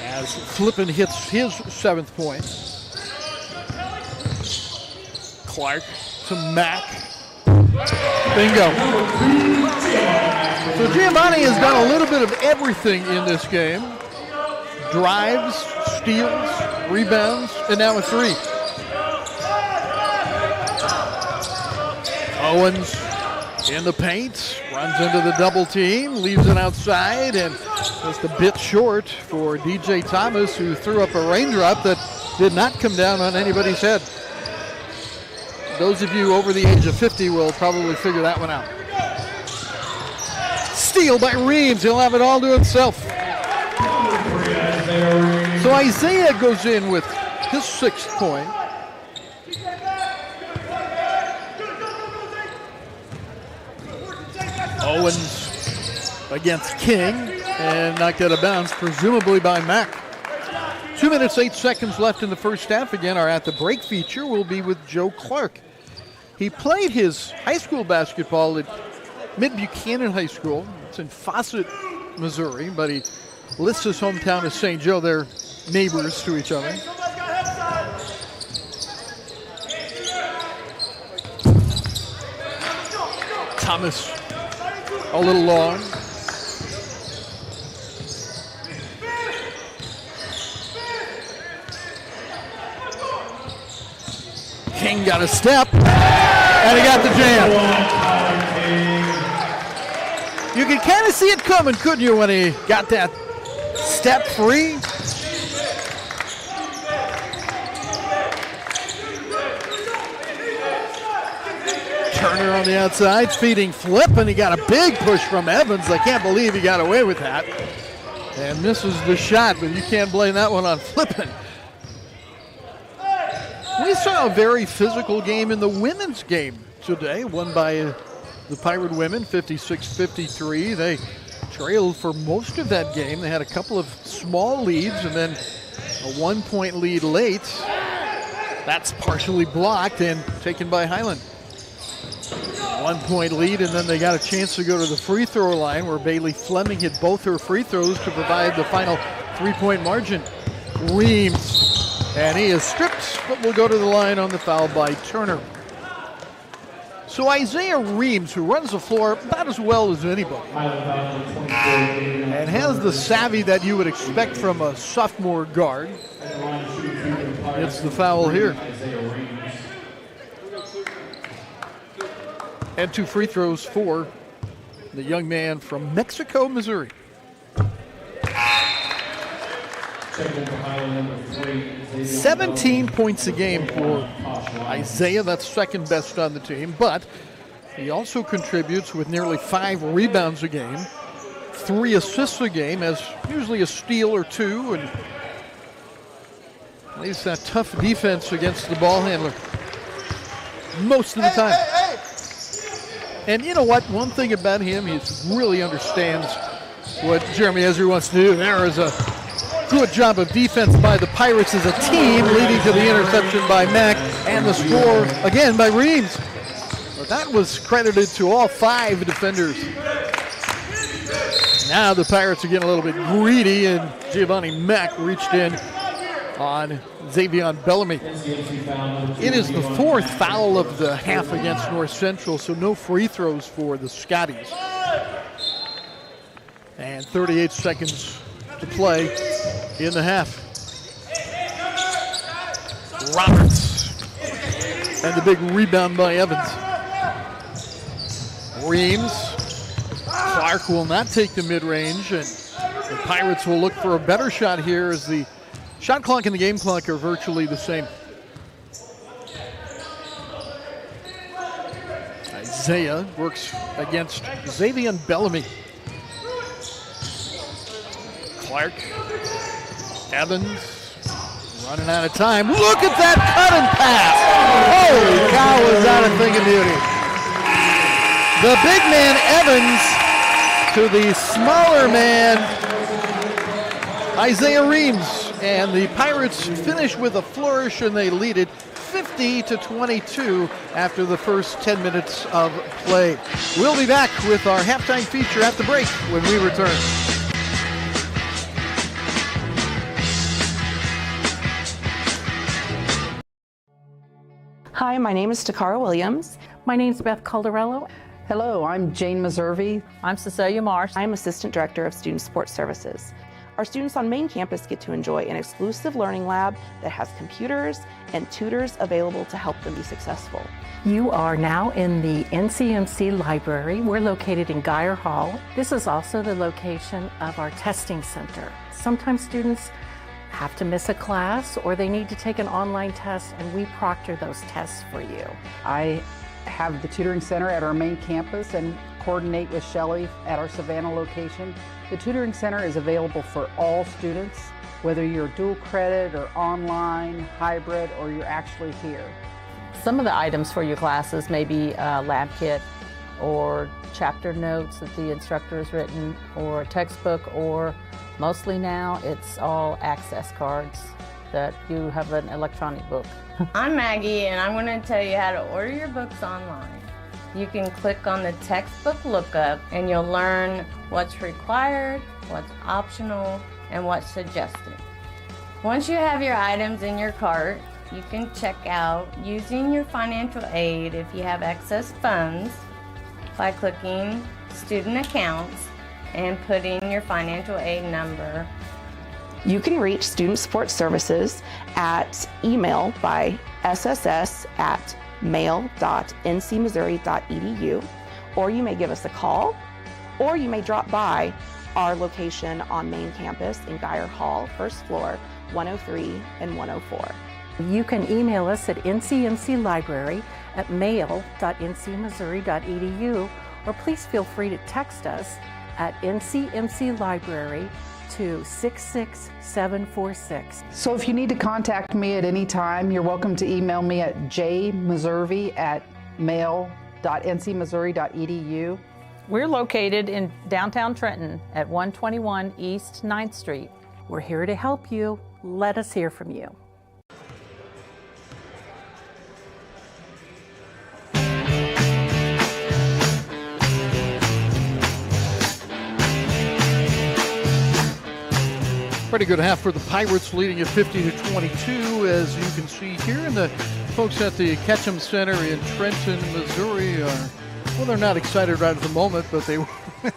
As Flippin hits his 7th point. Clark to Mack. Bingo. So Giovanni has done a little bit of everything in this game. Drives, steals, rebounds, and now a 3. Owens in the paint, runs into the double team, leaves it outside, and just a bit short for DJ Thomas, who threw up a raindrop that did not come down on anybody's head. Those of you over the age of 50 will probably figure that one out. Steal by Reams, he'll have it all to himself. So Isaiah goes in with his 6th point. Owens against King, and knocked out of bounds, presumably by Mack. 2 minutes, 8 seconds left in the first half. Again, our At the Break feature will be with Joe Clark. He played his high school basketball at Mid-Buchanan High School. It's in Fawcett, Missouri, but he lists his hometown as St. Joe. They're neighbors to each other. Thomas, a little long. King got a step, and he got the jam. You could kind of see it coming, couldn't you, when he got that step free? Turner on the outside, feeding Flip, and he got a big push from Evans. I can't believe he got away with that. And misses the shot, but you can't blame that one on Flippin'. We saw a very physical game in the women's game today, won by the Pirate women, 56-53. They trailed for most of that game. They had a couple of small leads and then a 1-point lead late. That's partially blocked and taken by Highland. 1-point lead, and then they got a chance to go to the free throw line where Bailey Fleming hit both her free throws to provide the final 3-point margin. Reams. And he is stripped, but will go to the line on the foul by Turner. So Isaiah Reams, who runs the floor about as well as anybody, and has the savvy that you would expect from a sophomore guard, It's the foul here. And 2 free throws for the young man from Mexico, Missouri. 17 points a game for Isaiah. That's second best on the team, but he also contributes with nearly 5 rebounds a game, 3 assists a game, has usually a steal or 2, and plays that tough defense against the ball handler most of the time. And you know what? One thing about him, he really understands what Jeremy Ezra wants to do. There is a good job of defense by the Pirates as a team, leading to the interception by Mack and the score again by Reams. But that was credited to all 5 defenders. Now the Pirates are getting a little bit greedy, and Giovanni Mack reached in on Xavier Bellamy. It is the 4th foul of the half against North Central, so no free throws for the Scotties. And 38 seconds to play in the half. Roberts. And the big rebound by Evans. Reams. Clark will not take the mid-range, and the Pirates will look for a better shot here as the shot clock and the game clock are virtually the same. Isaiah works against Xavier Bellamy. Clark. Evans running out of time. Look at that cut and pass. Holy cow, was that a thing of beauty. The big man Evans to the smaller man Isaiah Reams. And the Pirates finish with a flourish, and they lead it 50-22 after the first 10 minutes of play. We'll be back with our halftime feature at the break when we return. Hi, my name is Takara Williams. My name's Beth Caldarello. Hello, I'm Jane Meservey. I'm Cecilia Marsh. I'm Assistant Director of Student Support Services. Our students on main campus get to enjoy an exclusive learning lab that has computers and tutors available to help them be successful. You are now in the NCMC library. We're located in Geyer Hall. This is also the location of our testing center. Sometimes students have to miss a class or they need to take an online test, and we proctor those tests for you. I have the tutoring center at our main campus and coordinate with Shelley at our Savannah location. The tutoring center is available for all students, whether you're dual credit or online, hybrid, or you're actually here. Some of the items for your classes may be a lab kit or chapter notes that the instructor has written, or a textbook, or mostly now it's all access cards that you have an electronic book. I'm Maggie, and I'm going to tell you how to order your books online. You can click on the textbook lookup and you'll learn what's required, what's optional, and what's suggested. Once you have your items in your cart, you can check out using your financial aid if you have excess funds by clicking student accounts and putting your financial aid number. You can reach Student Support Services at email by sss@mail.ncmissouri.edu, or you may give us a call, or you may drop by our location on main campus in Geyer Hall, first floor, 103 and 104. You can email us at ncmclibrary@mail.ncmissouri.edu, or please feel free to text us at NCMC Library to 66746. So if you need to contact me at any time, you're welcome to email me at jmeservey@mail.ncmissouri.edu. We're located in downtown Trenton at 121 East 9th Street. We're here to help you. Let us hear from you. Pretty good half for the Pirates, leading at 50-22, as you can see here. And the folks at the Ketchum Center in Trenton, Missouri are, well, they're not excited right at the moment, but they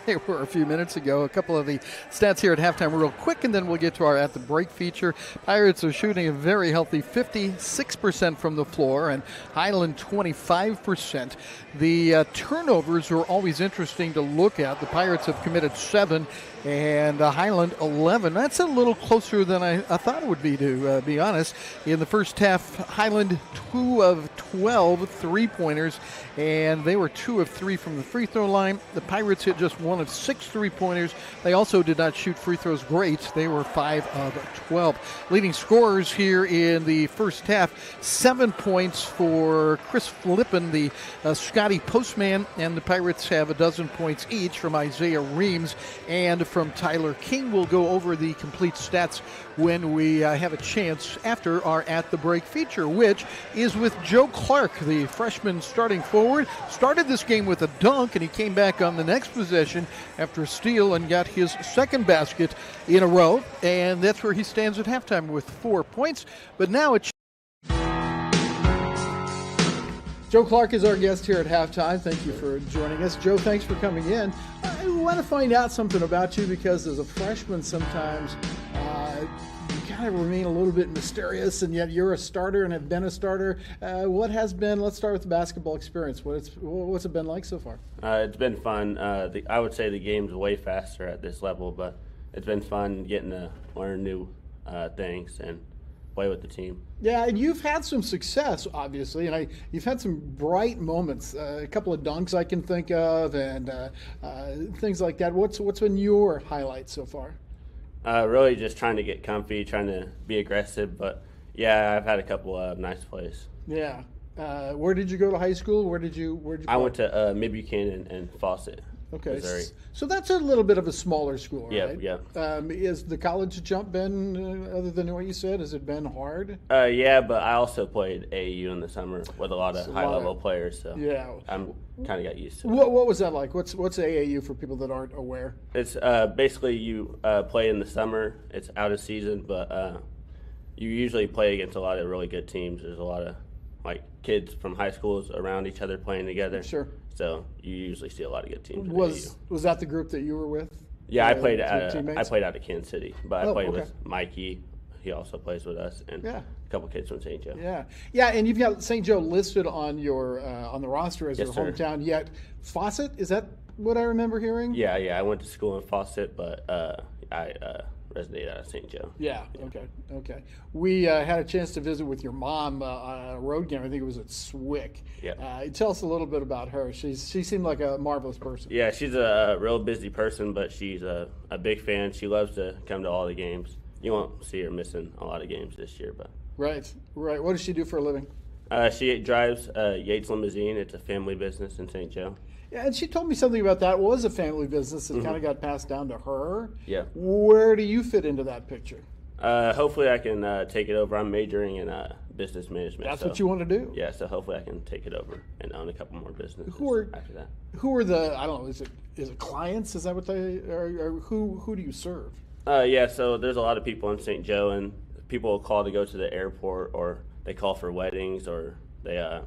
They were a few minutes ago. A couple of the stats here at halftime real quick, and then we'll get to our At the Break feature. Pirates are shooting a very healthy 56% from the floor, and Highland 25%. The turnovers are always interesting to look at. The Pirates have committed 7, and Highland 11. That's a little closer than I thought it would be, to be honest. In the first half, Highland 2 of 12 three-pointers, and they were 2 of 3 from the free throw line. The Pirates hit just 1 of 6 three-pointers. They also did not shoot free throws great. They were 5 of 12. Leading scorers here in the first half, 7 points for Chris Flippin, the Scotty Postman, and the Pirates have 12 points each from Isaiah Reams and from Tyler King. We'll go over the complete stats when we have a chance after our At the Break feature, which is with Joe Clark, the freshman starting forward. Started this game with a dunk, and he came back on the next possession after a steal and got his second basket in a row, and that's where he stands at halftime with 4 points. But now it's Joe Clark is our guest here at halftime. Thank you for joining us. Joe, thanks for coming in. I want to find out something about you because as a freshman sometimes you kind of remain a little bit mysterious, and yet you're a starter and have been a starter. What has been, let's start with the basketball experience. What's it been like so far? It's been fun. I would say the game's way faster at this level, but it's been fun getting to learn new things and play with the team. Yeah, and you've had some success, obviously, and you've had some bright moments. A couple of dunks I can think of, and things like that. What's been your highlight so far? Really just trying to get comfy, trying to be aggressive, but yeah, I've had a couple of nice plays. Yeah. Where did you go to high school? Where'd you play? I went to Mid Buchanan and Fawcett, okay, Missouri. So that's a little bit of a smaller school, right? Yeah. Is the college jump been, other than what you said, has it been hard? Yeah, but I also played AAU in the summer with a lot of high-level players, so yeah, I'm kind of got used to it. What was that like? What's AAU for people that aren't aware? It's basically you play in the summer. It's out of season, but you usually play against a lot of really good teams. There's a lot of kids from high schools around each other playing together. Sure. So you usually see a lot of good teams. Was that the group that you were with? Yeah, I played out of Kansas City, but I played with Mikey. He also plays with us, and a couple kids from St. Joe. Yeah, and you've got St. Joe listed on your on the roster as your hometown. Yet Fawcett, is that what I remember hearing? Yeah. I went to school in Fawcett, but I resonated out of St. Joe. Yeah. Okay. We had a chance to visit with your mom on a road game. I think it was at Swick. Yeah. Tell us a little bit about her. She seemed like a marvelous person. Yeah, she's a real busy person, but she's a big fan. She loves to come to all the games. You won't see her missing a lot of games this year, but. Right. What does she do for a living? She drives Yates Limousine. It's a family business in St. Joe. Yeah, and she told me something about that. It was a family business that kind of got passed down to her. Yeah. Where do you fit into that picture? Hopefully I can take it over. I'm majoring in business management. That's what you want to do? Yeah, so hopefully I can take it over and own a couple more businesses after that. Who are the, I don't know, is it clients? Is that what they are? Who do you serve? Yeah, so there's a lot of people in St. Joe, and people will call to go to the airport, or they call for weddings, or they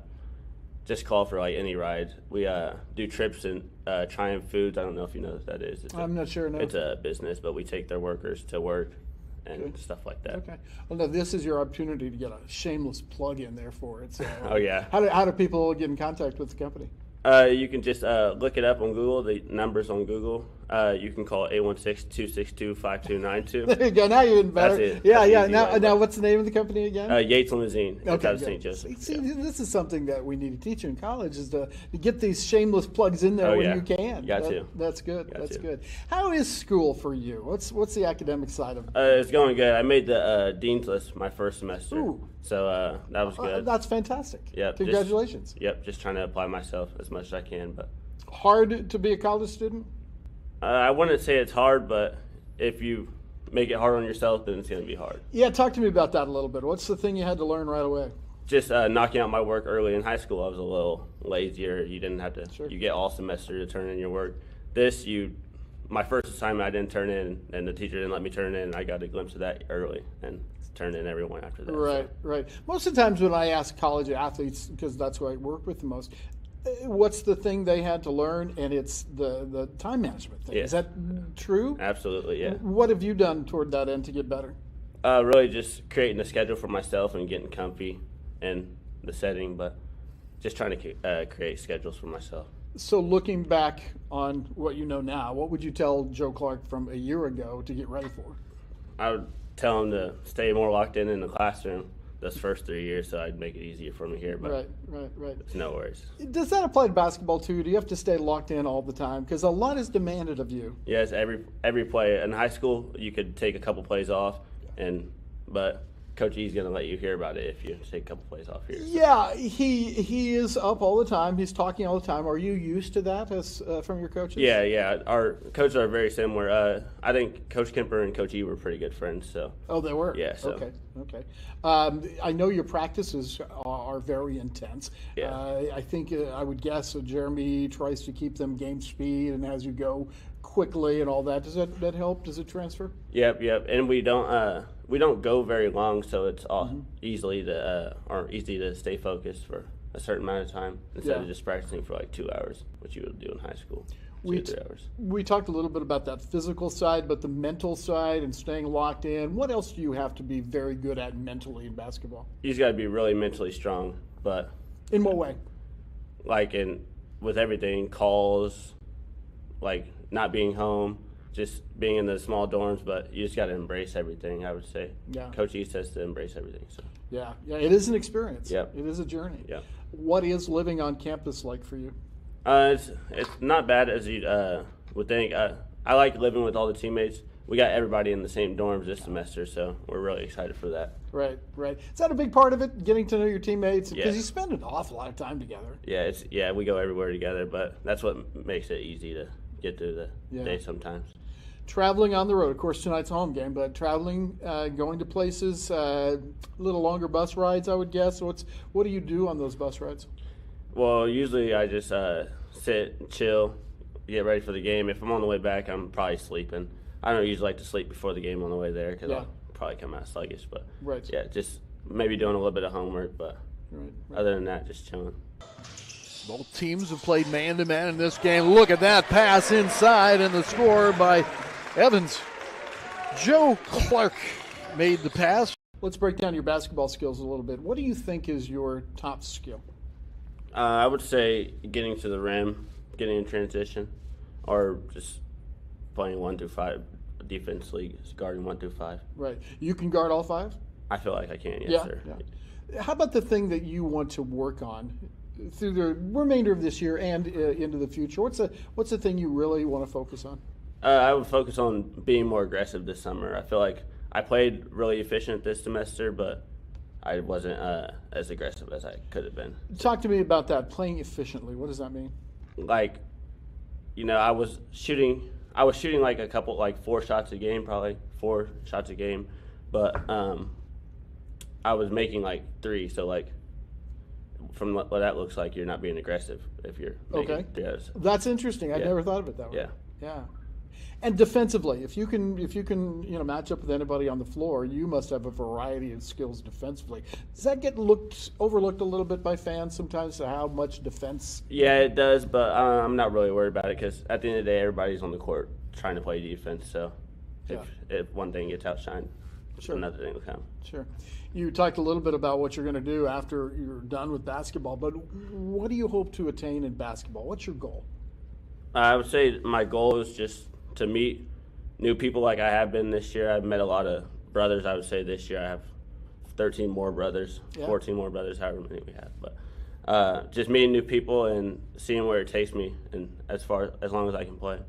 just call for any ride. We do trips in Triumph Foods. I don't know if you know what that is. I'm not sure. No. It's a business, but we take their workers to work and stuff like that. Okay. Well, now this is your opportunity to get a shameless plug in there for it. So, oh yeah. How do people get in contact with the company? You can just look it up on Google. The number's on Google. You can call 816-262-5292. There you go. Now you're in better. That's it. Yeah. Now, what's the name of the company again? Yates Limousine. Okay, out of St. Joseph. See, this is something that we need to teach you in college, is to get these shameless plugs in there when you can. Got to. That's good. That's good. How is school for you? What's the academic side of it? It's going good. I made the dean's list my first semester. Ooh. So that was good. That's fantastic. Yep. Congratulations. Just trying to apply myself as much as I can. But hard to be a college student? I wouldn't say it's hard, but if you make it hard on yourself, then it's going to be hard. Yeah, talk to me about that a little bit. What's the thing you had to learn right away? Just knocking out my work early in high school. I was a little lazier. You didn't have to. Sure. You get all semester to turn in your work. My first assignment I didn't turn in, and the teacher didn't let me turn in. And I got a glimpse of that early and turned in every one after that. Right. Most of the times when I ask college athletes, because that's who I work with the most, What's the thing they had to learn? And it's the time management thing. Yes. Is that true? Absolutely, yeah. What have you done toward that end to get better? Really just creating a schedule for myself and getting comfy in the setting, but just trying to create schedules for myself. So looking back on what you know now, what would you tell Joe Clark from a year ago to get ready for? I would tell him to stay more locked in the classroom those first 3 years, so I'd make it easier for me here. But Right. it's no worries. Does that apply to basketball too? Do you have to stay locked in all the time? Because a lot is demanded of you. Yes, every play. In high school, you could take a couple plays off, but Coach E's going to let you hear about it if you take a couple plays off here. Yeah, he is up all the time. He's talking all the time. Are you used to that as from your coaches? Yeah. Our coaches are very similar. I think Coach Kemper and Coach E were pretty good friends. So. Oh, they were? Yeah. So. Okay. I know your practices are very intense. Yeah. I think I would guess Jeremy tries to keep them game speed and as you go quickly and all that. Does that help? Does it transfer? Yep. And we don't go very long, so it's all easy to stay focused for a certain amount of time instead of just practicing for like 2 hours, which you would do in high school. 2 to 3 hours. We talked a little bit about that physical side, but the mental side and staying locked in. What else do you have to be very good at mentally in basketball? You just got to be really mentally strong, but in what way? Like with everything, calls, like not being home, just being in the small dorms, but you just got to embrace everything, I would say. Yeah. Coach E says to embrace everything. So. Yeah, it is an experience. Yep. It is a journey. Yep. What is living on campus like for you? It's not bad as you would think. I like living with all the teammates. We got everybody in the same dorms this semester, so we're really excited for that. Right. Is that a big part of it, getting to know your teammates? Because Yes. you spend an awful lot of time together. Yeah, we go everywhere together, but that's what makes it easy to get through the day sometimes. Traveling on the road, of course, tonight's a home game, but traveling, going to places, a little longer bus rides, I would guess. What do you do on those bus rides? Well, usually I just sit, chill, get ready for the game. If I'm on the way back, I'm probably sleeping. I don't usually like to sleep before the game on the way there because I'll probably come out sluggish. But yeah, just maybe doing a little bit of homework. But other than that, just chilling. Both teams have played man-to-man in this game. Look at that pass inside and the score by Evans. Joe Clark made the pass. Let's break down your basketball skills a little bit. What do you think is your top skill? I would say getting to the rim, getting in transition, or just playing 1 through 5 defense league, guarding 1 through 5. Right. You can guard all 5? I feel like I can, yes, sir. Yeah. How about the thing that you want to work on through the remainder of this year and into the future? What's the thing you really want to focus on? I would focus on being more aggressive this summer. I feel like I played really efficient this semester, but I wasn't as aggressive as I could have been. Talk to me about that, playing efficiently. What does that mean? Like, I was shooting like a couple, like 4 shots a game, probably 4 shots a game, but I was making like 3. So like, from what that looks like, you're not being aggressive if you're making 3 out of. That's interesting. I've never thought of it that way. Yeah. And defensively, if you can, match up with anybody on the floor, you must have a variety of skills defensively. Does that get overlooked a little bit by fans sometimes? How much defense? Yeah, it does, but I'm not really worried about it because at the end of the day, everybody's on the court trying to play defense. So if one thing gets outshined, another thing will come. Sure. You talked a little bit about what you're going to do after you're done with basketball, but what do you hope to attain in basketball? What's your goal? I would say my goal is just to meet new people like I have been this year. I've met a lot of brothers. I would say this year I have 13 more brothers, 14 more brothers, however many we have. But just meeting new people and seeing where it takes me, and as long as I can play.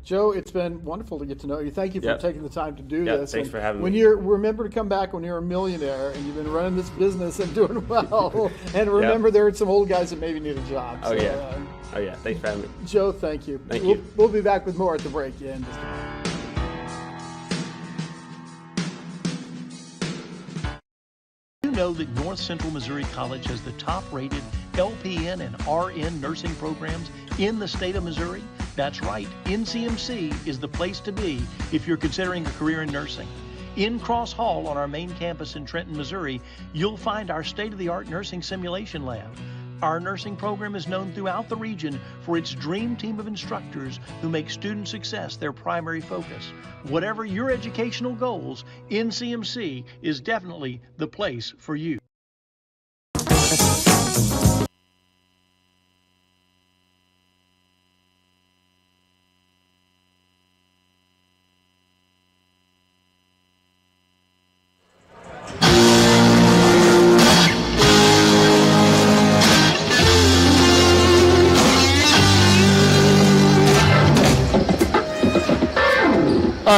Joe, it's been wonderful to get to know you. Thank you for taking the time to do this. Thanks for having me. Remember to come back when you're a millionaire and you've been running this business and doing well. And remember, there are some old guys that maybe need a job. Oh, yeah. Thanks for having me. Joe, thank you. Thank you. We'll be back with more at the break in just a minute. You know that North Central Missouri College has the top-rated LPN and RN nursing programs in the state of Missouri? That's right, NCMC is the place to be if you're considering a career in nursing. In Cross Hall on our main campus in Trenton, Missouri, you'll find our state-of-the-art nursing simulation lab. Our nursing program is known throughout the region for its dream team of instructors who make student success their primary focus. Whatever your educational goals, NCMC is definitely the place for you.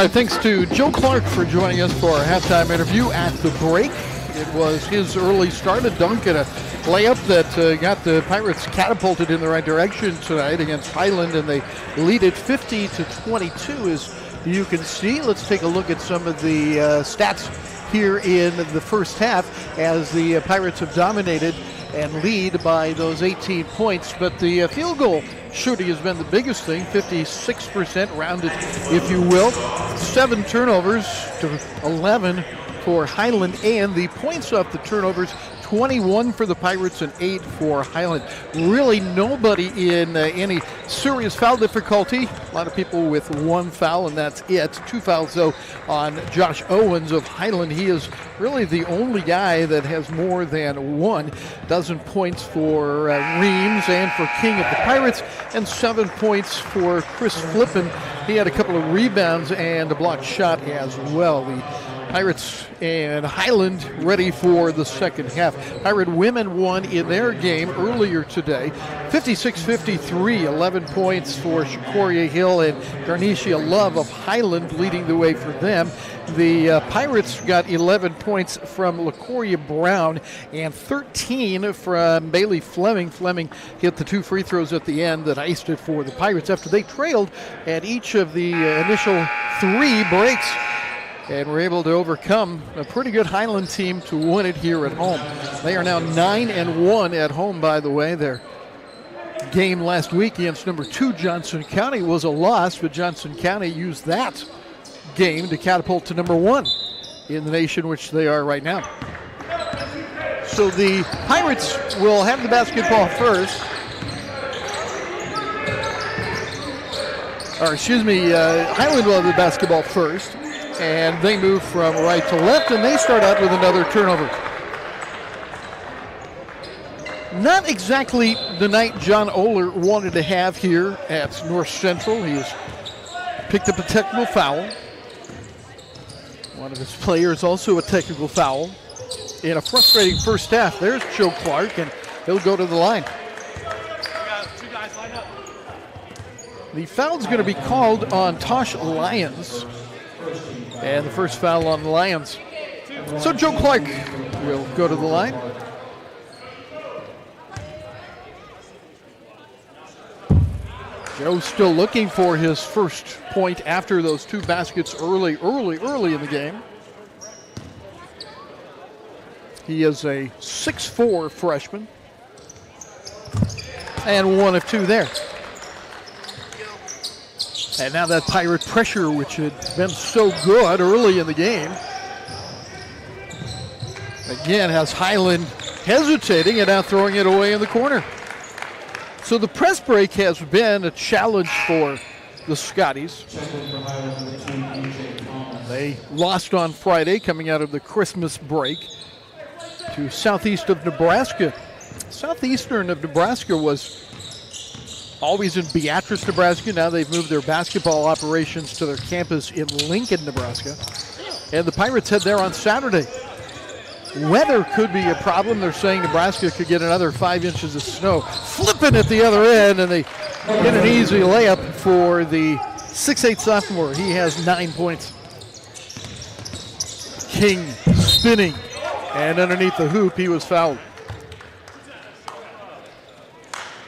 Thanks to Joe Clark for joining us for our halftime interview at the break. It was his early start, a dunk and a layup that got the Pirates catapulted in the right direction tonight against Highland, and they lead it 50-22, as you can see. Let's take a look at some of the stats here in the first half, as the Pirates have dominated and lead by those 18 points. But the field goal shooting has been the biggest thing, 56% rounded, if you will. 7 turnovers to 11 for Highland, and the points off the turnovers, 21 for the Pirates and 8 for Highland. Really nobody in any serious foul difficulty. A lot of people with 1 foul, and that's it. 2 fouls, though, on Josh Owens of Highland. He is really the only guy that has more than 1 dozen points for Reams and for King of the Pirates, and 7 points for Chris Flippin. He had a couple of rebounds and a blocked shot as well. The Pirates and Highland ready for the second half. Pirate women won in their game earlier today, 56-53, 11 points for Shakoria Hill and Garnicia Love of Highland leading the way for them. The Pirates got 11 points from LaCoria Brown and 13 from Bailey Fleming. Fleming hit the 2 free throws at the end that iced it for the Pirates after they trailed at each of the initial 3 breaks, and were able to overcome a pretty good Highland team to win it here at home. They are now 9-1 at home, by the way. Their game last week against number 2 Johnson County was a loss, but Johnson County used that game to catapult to number 1 in the nation, which they are right now. So the Pirates will have the basketball first. Highland will have the basketball first. And they move from right to left, and they start out with another turnover. Not exactly the night John Oler wanted to have here at North Central. He has picked up a technical foul. One of his players also a technical foul. In a frustrating first half, there's Joe Clark, and he'll go to the line. The foul's going to be called on Tosh Lyons. And the first foul on the Lions. So Joe Clark will go to the line. Joe's still looking for his first point after those 2 baskets early in the game. He is a 6'4" freshman. And 1 of 2 there. And now that Pirate pressure, which had been so good early in the game, again has Highland hesitating and now throwing it away in the corner. So the press break has been a challenge for the Scotties. They lost on Friday coming out of the Christmas break to southeast of Nebraska. Southeastern of Nebraska was always in Beatrice, Nebraska. Now they've moved their basketball operations to their campus in Lincoln, Nebraska. And the Pirates head there on Saturday. Weather could be a problem. They're saying Nebraska could get another 5 inches of snow. Flipping at the other end, and they get an easy layup for the 6'8" sophomore. He has 9 points. King spinning, and underneath the hoop, he was fouled.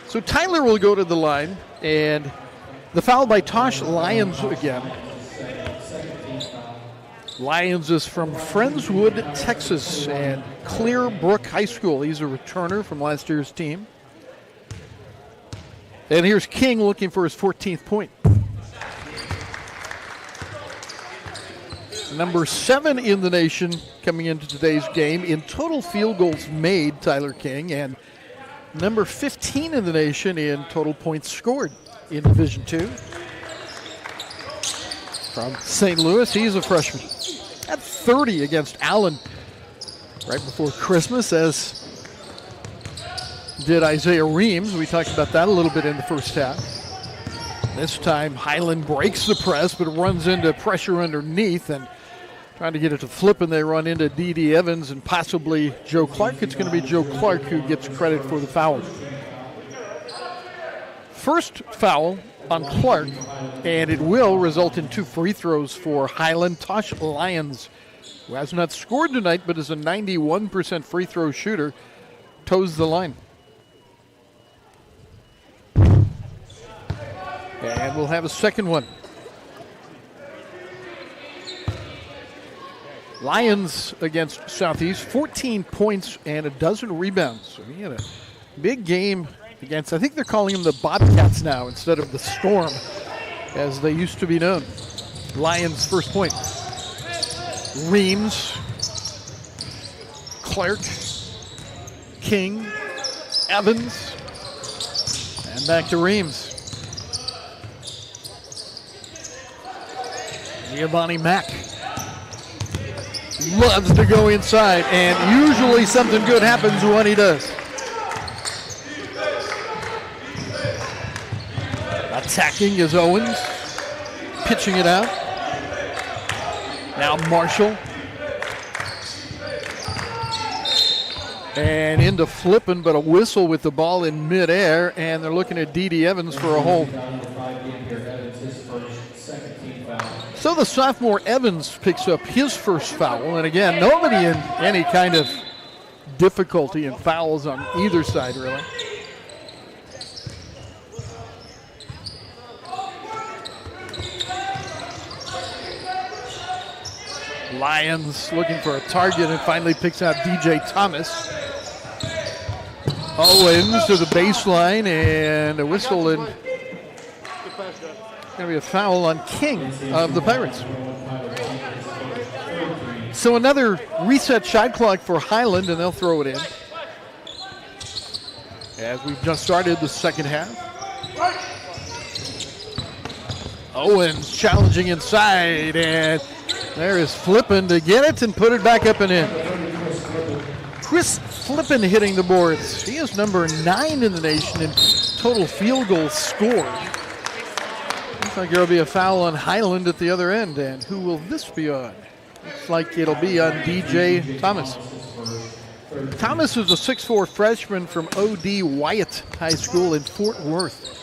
So Tyler will go to the line, and the foul by Tosh Lyons again. Lyons is from Friendswood, Texas, and Clearbrook High School. He's a returner from last year's team. And here's King looking for his 14th point. Number 7 in the nation coming into today's game. In total field goals made, Tyler King, and number 15 in the nation in total points scored in Division II. From St. Louis, he's a freshman. At 30 against Allen right before Christmas, as did Isaiah Reams. We talked about that a little bit in the first half. This time Highland breaks the press, but runs into pressure underneath and trying to get it to flip, and they run into D.D. Evans and possibly Joe Clark. It's going to be Joe Clark who gets credit for the foul. First foul on Clark, and it will result in 2 free throws for Highland. Tosh Lyons, who has not scored tonight but is a 91% free throw shooter, toes the line. And we'll have a second one. Lions against Southeast, 14 points and a dozen rebounds. So he had a big game against, I think they're calling them the Bobcats now instead of the Storm, as they used to be known. Lions first point. Reams, Clark, King, Evans, and back to Reams. Giovanni Mack loves to go inside, and usually something good happens when he does. Attacking is Owens, pitching it out. Now Marshall. And into flipping, but a whistle with the ball in midair, and they're looking at D.D. Evans for a hold. So the sophomore Evans picks up his first foul, and again, nobody in any kind of difficulty in fouls on either side, really. Lions looking for a target and finally picks out DJ Thomas. Owens to the baseline, and a whistle, and going to be a foul on King of the Pirates. So another reset shot clock for Highland, and they'll throw it in as we've just started the second half. Owens challenging inside, and there is Flippin to get it and put it back up and in. Chris Flippin hitting the boards. He is number 9 in the nation in total field goals scored. Looks like there will be a foul on Highland at the other end, and who will this be on? Looks like it'll be on DJ Thomas. Thomas is a 6'4" freshman from O.D. Wyatt High School in Fort Worth.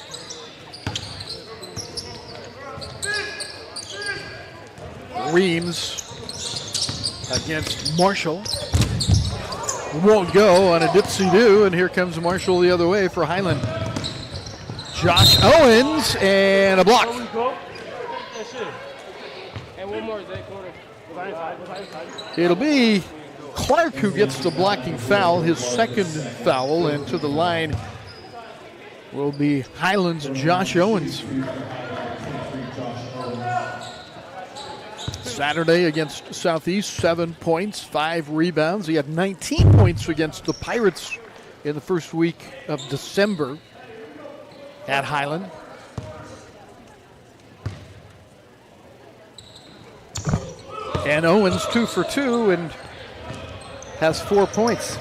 Reams against Marshall. Won't go on a dipsy-do, and here comes Marshall the other way for Highland. Josh Owens, and a block. It'll be Clark who gets the blocking foul, his second foul, and to the line will be Highland's Josh Owens. Saturday against Southeast, 7 points, 5 rebounds. He had 19 points against the Pirates in the first week of December at Highland. And Owens 2 for 2 and has 4 points.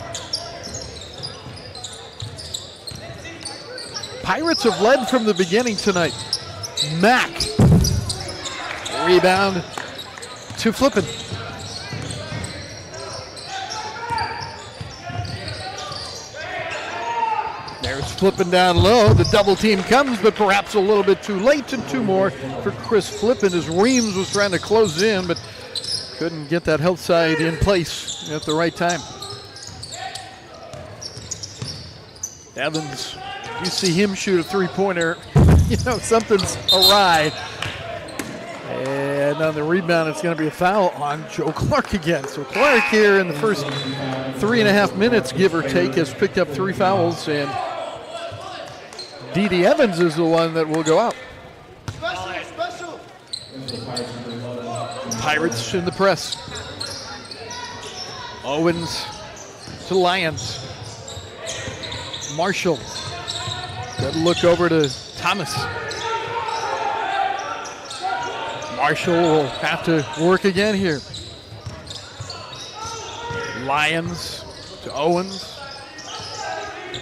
Pirates have led from the beginning tonight. Mack, rebound to Flippin. There's Flippin down low. The double team comes, but perhaps a little bit too late, and 2 more for Chris Flippin as Reams was trying to close in, but couldn't get that health side in place at the right time. Evans, you see him shoot a 3-pointer, you know something's awry. And on the rebound, it's going to be a foul on Joe Clark again. So Clark here in the first 3.5 minutes, give or take, has picked up 3 fouls, and D.D. Evans is the one that will go out. Pirates in the press. Owens to Lyons. Marshall. Good look over to Thomas. Marshall will have to work again here. Lyons to Owens.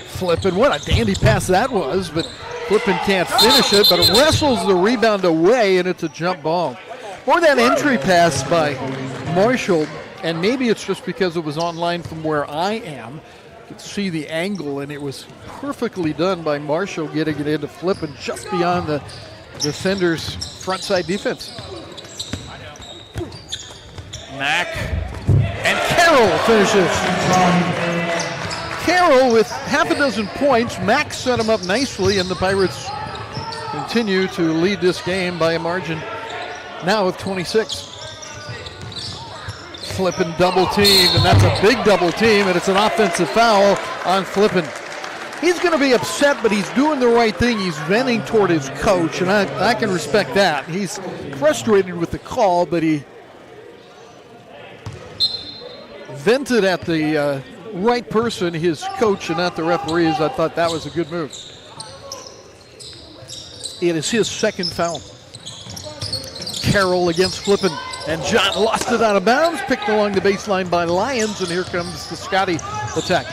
Flippin', what a dandy pass that was, but Flippin can't finish it, but wrestles the rebound away, and it's a jump ball. Or that entry pass by Marshall, and maybe it's just because it was online from where I am. You could see the angle, and it was perfectly done by Marshall getting it into Flippin just beyond the defender's frontside defense. Mack and Carroll finishes. Carroll with half a dozen points. Mack set him up nicely, and the Pirates continue to lead this game by a margin now of 26. Flippin double team, and that's a big double team, and it's an offensive foul on Flippin. He's going to be upset, but he's doing the right thing. He's venting toward his coach, and I can respect that. He's frustrated with the call, but he vented at the right person, his coach, and not the referees. I thought that was a good move. It is his second foul. Carroll against Flippin, and John lost it out of bounds, picked along the baseline by Lyons, and here comes the Scotty attack.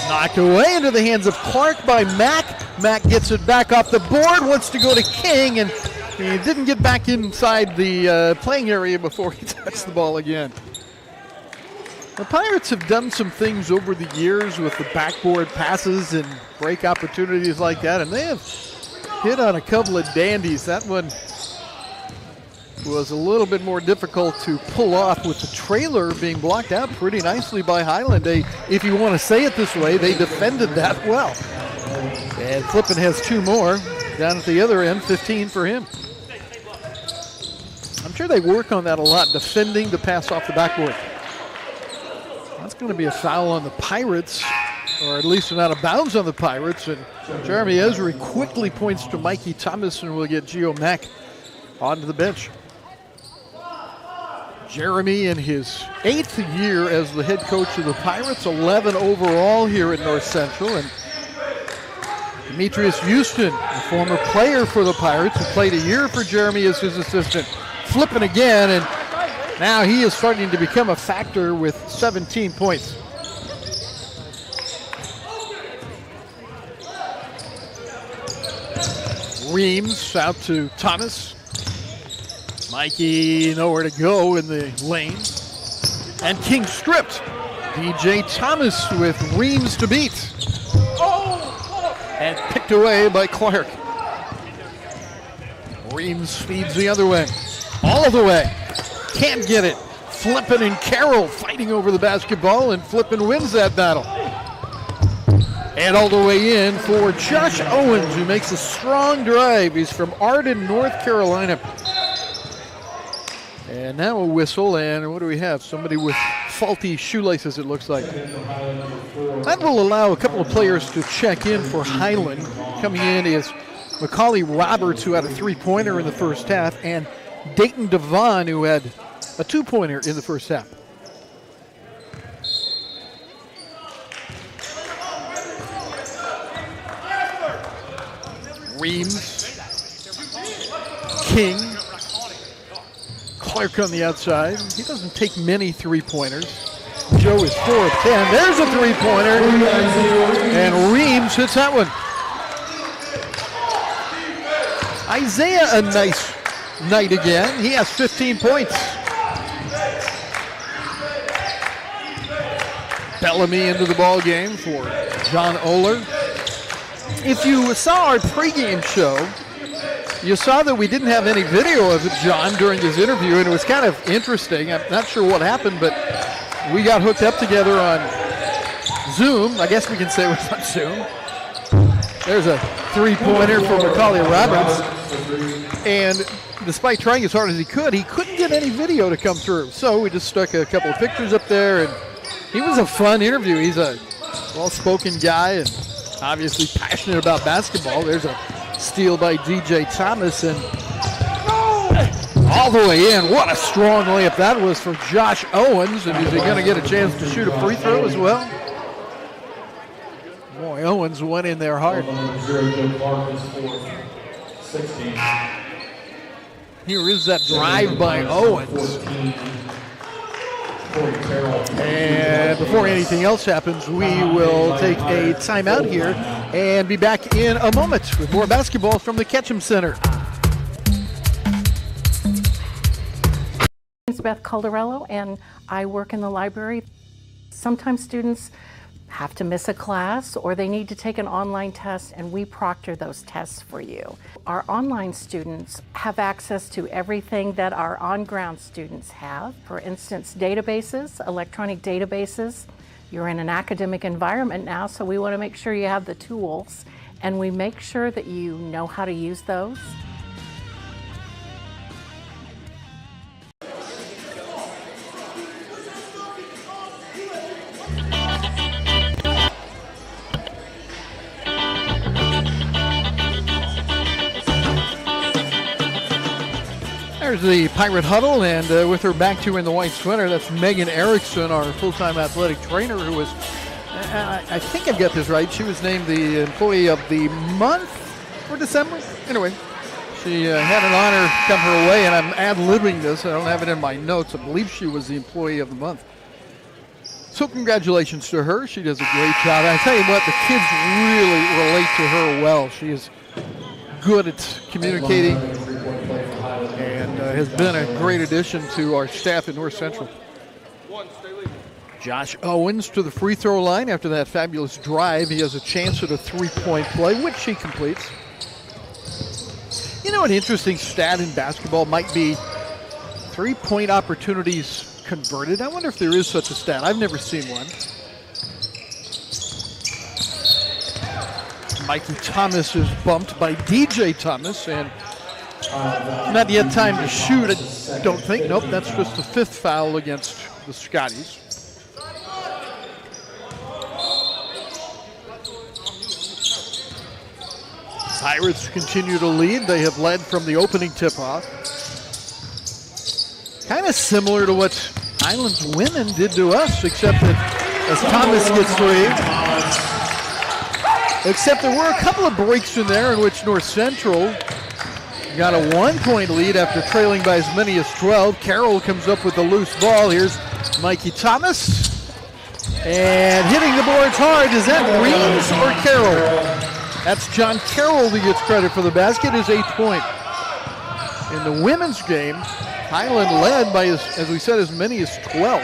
Knocked away into the hands of Clark by Mack. Mack gets it back off the board, wants to go to King, and he didn't get back inside the playing area before he touched the ball again. The Pirates have done some things over the years with the backboard passes and break opportunities like that, and they have hit on a couple of dandies. That one was a little bit more difficult to pull off with the trailer being blocked out pretty nicely by Highland. If you want to say it this way, they defended that well. And Flippin has two more down at the other end, 15 for him. I'm sure they work on that a lot, defending the pass off the backboard. That's going to be a foul on the Pirates, or at least an out of bounds on the Pirates. And Jeremy Esri quickly points to Mikey Thomas, and will get Gio Mack onto the bench. Jeremy in his 8th year as the head coach of the Pirates, 11 overall here at North Central. And Demetrius Houston, a former player for the Pirates, who played a year for Jeremy as his assistant, flipping again, and now he is starting to become a factor with 17 points. Reams out to Thomas. Mikey nowhere to go in the lane. And King stripped. DJ Thomas with Reams to beat. And picked away by Clark. Reams speeds the other way. All the way. Can't get it. Flippin and Carroll fighting over the basketball, and Flippin wins that battle. And all the way in for Josh Owens, who makes a strong drive. He's from Arden, North Carolina. And now a whistle, and what do we have? Somebody with faulty shoelaces, it looks like. That will allow a couple of players to check in for Highland. Coming in is Macaulay Roberts, who had a three-pointer in the first half, and Dayton Devon, who had a two-pointer in the first half. Reams, King, Clark on the outside. He doesn't take many three-pointers. Joe is 4 of 10. There's a three-pointer, and Reams hits that one. Isaiah, a nice night again. He has 15 points. Bellamy into the ball game for John Oler. If you saw our pregame show, you saw that we didn't have any video of John during his interview, and it was kind of interesting. I'm not sure what happened, but we got hooked up together on Zoom. I guess we can say it was on Zoom. There's a three-pointer for Macaulay Roberts. And despite trying as hard as he couldn't get any video to come through. So we just stuck a couple of pictures up there, and he was a fun interview. He's a well-spoken guy and obviously passionate about basketball. There's a steal by DJ Thomas, and all the way in. What a strong layup that was for Josh Owens. And is he going to get a chance to shoot a free throw as well? Boy, Owens went in there hard. Here is that drive by Owens. And before anything else happens, we will take a timeout here and be back in a moment with more basketball from the Ketchum Center. It's Beth Caldarello, and I work in the library. Sometimes students have to miss a class or they need to take an online test, and we proctor those tests for you. Our online students have access to everything that our on-ground students have. For instance, databases, electronic databases. You're in an academic environment now, so we want to make sure you have the tools, and we make sure that you know how to use those. There's the Pirate Huddle, and with her back to in the white sweater, that's Megan Erickson, our full-time athletic trainer, who was, I think I've got this right, she was named the Employee of the Month for December. Anyway, she had an honor come her way, and I'm ad-libbing this. I don't have it in my notes. I believe she was the Employee of the Month. So congratulations to her. She does a great job. And I tell you what, the kids really relate to her well. She is good at communicating and has been a great addition to our staff at North Central. Josh Owens to the free throw line after that fabulous drive. He has a chance at a three-point play, which he completes. You know, an interesting stat in basketball might be three-point opportunities converted. I wonder if there is such a stat. I've never seen one. Mikey Thomas is bumped by DJ Thomas, and not yet time to shoot, I don't think. Nope, that's just the fifth foul against the Scotties. Pirates continue to lead. They have led from the opening tip-off. Kind of similar to what Highlands women did to us, except that as Thomas gets free. Except there were a couple of breaks in there in which North Central got a one-point lead after trailing by as many as 12. Carroll comes up with the loose ball. Here's Mikey Thomas. And hitting the boards hard. Is that Reeves or Carroll? That's John Carroll who gets credit for the basket, his 8th point. In the women's game, Highland led by, as we said, as many as 12.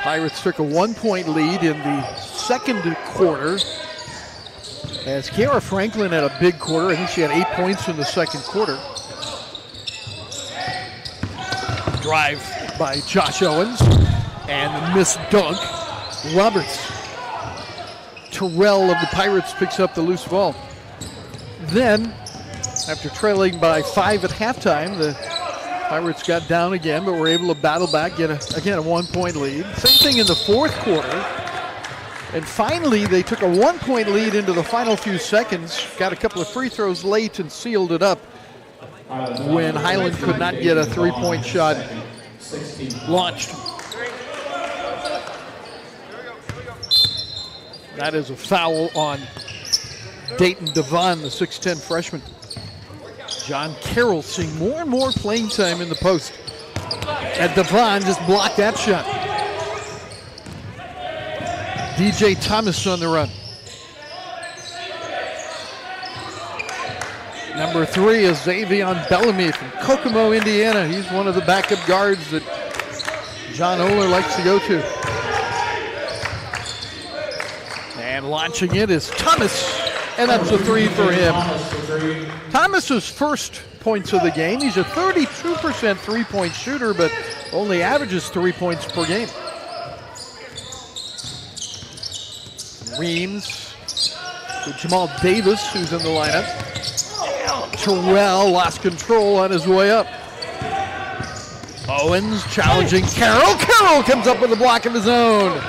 Pirates took a one-point lead in the second quarter as Kiara Franklin had a big quarter. I think she had 8 points in the second quarter. Drive by Josh Owens and the missed dunk. Roberts. Terrell of the Pirates picks up the loose ball. Then, after trailing by 5 at halftime, the Pirates got down again, but were able to battle back, get a one-point lead. Same thing in the fourth quarter. And finally, they took a one-point lead into the final few seconds, got a couple of free throws late and sealed it up when Highland could not get a three-point shot launched. That is a foul on Dayton Devon, the 6'10 freshman. John Carroll seeing more and more playing time in the post. And Devon just blocked that shot. DJ Thomas on the run. Number 3 is Xavion Bellamy from Kokomo, Indiana. He's one of the backup guards that John Oler likes to go to. And launching it is Thomas, and that's a 3 for him. Thomas's first points of the game. He's a 32% three-point shooter, but only averages 3 points per game. Reams to Jamal Davis, who's in the lineup. Terrell lost control on his way up. Owens challenging Carroll. Carroll comes up with a block of his own.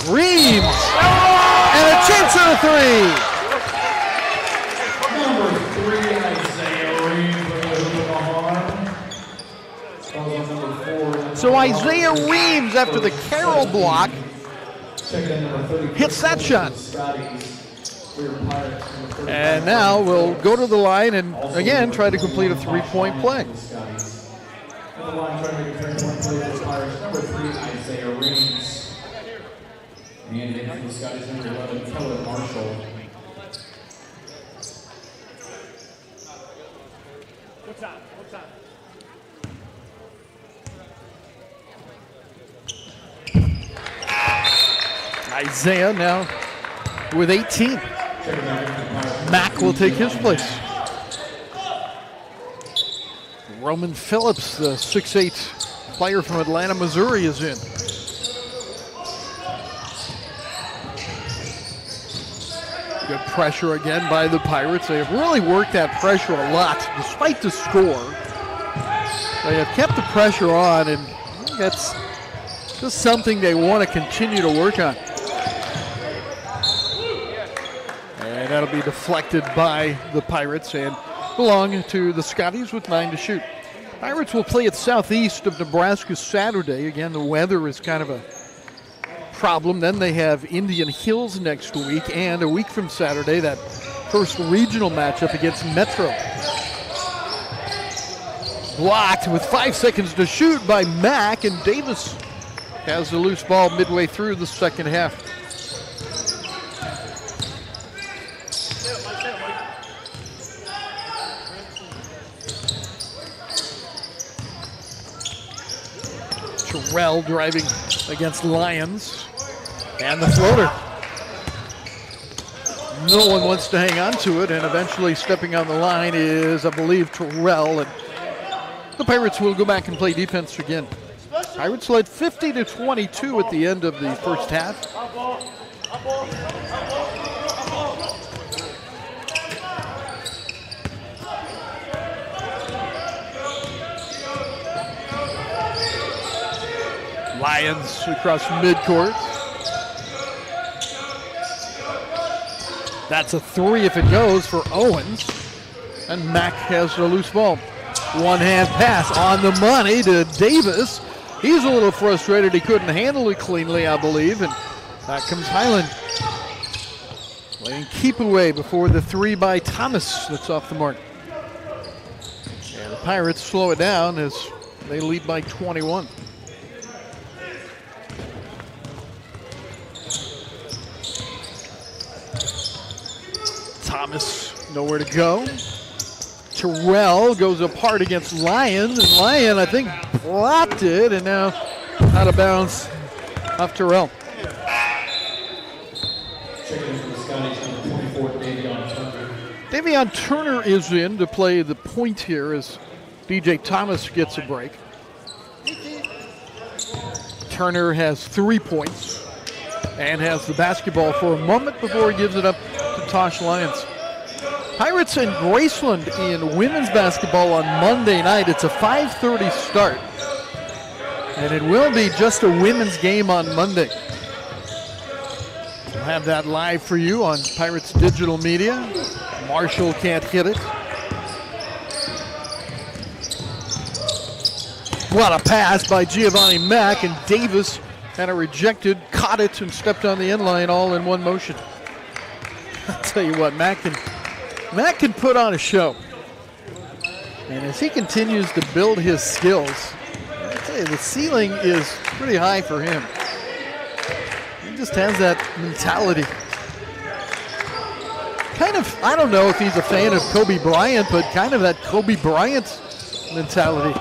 Reams, and a chance at a 3. Number 3, Isaiah Reeves with the hook on. So Isaiah Reams, after the Carroll block, hits that shot. And now we'll go to the line and, again, try to complete a three-point play. The line trying to make a 3-point play for the Pirates, number 3, Isaiah Reams. And in for the Scotties, number 11, Keller Marshall. What's up? Isaiah now with 18. Mack will take his place. Roman Phillips, the 6'8" player from Atlanta, Missouri, is in. Good pressure again by the Pirates. They have really worked that pressure a lot, despite the score. They have kept the pressure on, and that's just something they want to continue to work on. And that'll be deflected by the Pirates and belong to the Scotties with 9 to shoot. Pirates will play at southeast of Nebraska Saturday. Again, the weather is kind of a problem. Then they have Indian Hills next week, and a week from Saturday, that first regional matchup against Metro. Blocked with 5 seconds to shoot by Mack, and Davis has the loose ball midway through the second half. Terrell driving against Lyons. And the floater. No one wants to hang on to it, and eventually stepping on the line is, I believe, Terrell. And the Pirates will go back and play defense again. Pirates led 50-22 at the end of the first half. Lyons across midcourt. That's a 3 if it goes for Owens. And Mack has the loose ball. One-hand pass on the money to Davis. He's a little frustrated he couldn't handle it cleanly, I believe. And back comes Highland. Playing keep away before the 3 by Thomas that's off the mark. And the Pirates slow it down as they lead by 21. Thomas, nowhere to go. Terrell goes apart against Lyons, and Lyon, I think, blocked it, and now out of bounds off Terrell. Davion Turner is in to play the point here as DJ Thomas gets a break. Turner has 3 points and has the basketball for a moment before he gives it up to Tosh Lyons. Pirates and Graceland in women's basketball on Monday night. It's a 5:30 start. And it will be just a women's game on Monday. We'll have that live for you on Pirates Digital Media. Marshall can't hit it. What a pass by Giovanni Mack, and Davis kind of rejected, caught it, and stepped on the end line all in one motion. I'll tell you what, Mack can put on a show. And as he continues to build his skills, I'll tell you, the ceiling is pretty high for him. He just has that mentality. Kind of, I don't know if he's a fan of Kobe Bryant, but kind of that Kobe Bryant mentality.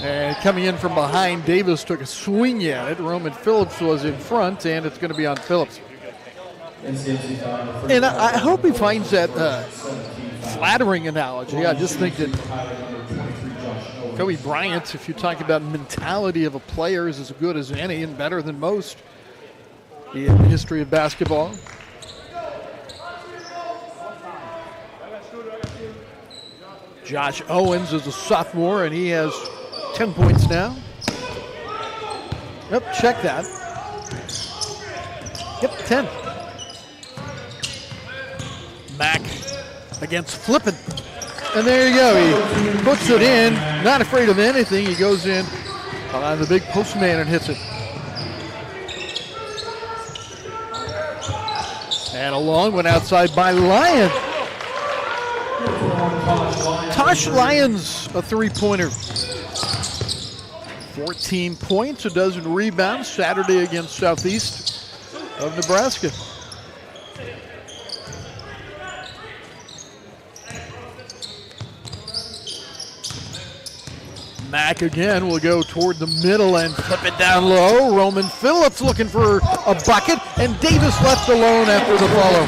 And coming in from behind, Davis took a swing at it. Roman Phillips was in front, and it's going to be on Phillips. And I hope he finds that flattering analogy. I just think that Kobe Bryant, if you talk about mentality of a player, is as good as any and better than most in the history of basketball. Josh Owens is a sophomore, and he has 10 points now. Yep, check that. Yep, 10. Mack against Flippin. And there you go. He puts it in. not afraid of anything. He goes in on the big postman and hits it. And a long one outside by Lyon. Tosh Lyons, a three-pointer. 14 points, a dozen rebounds Saturday against Southeast of Nebraska. Mack again will go toward the middle and flip it down low. Roman Phillips looking for a bucket, and Davis left alone after the follow.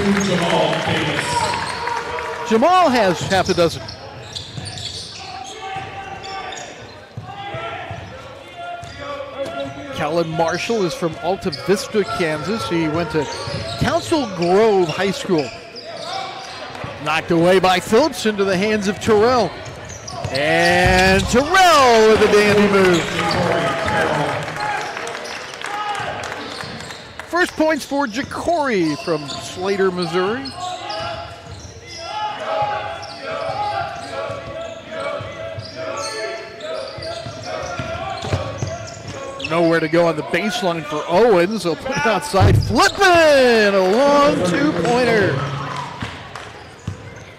Jamal has half a dozen. Kellen Marshall is from Alta Vista, Kansas. He went to Council Grove High School. Knocked away by Phillips into the hands of Terrell. And Terrell with a dandy move. First points for Jacory from Slater, Missouri. Nowhere to go on the baseline for Owens. They'll put it outside. Flipping a long two-pointer.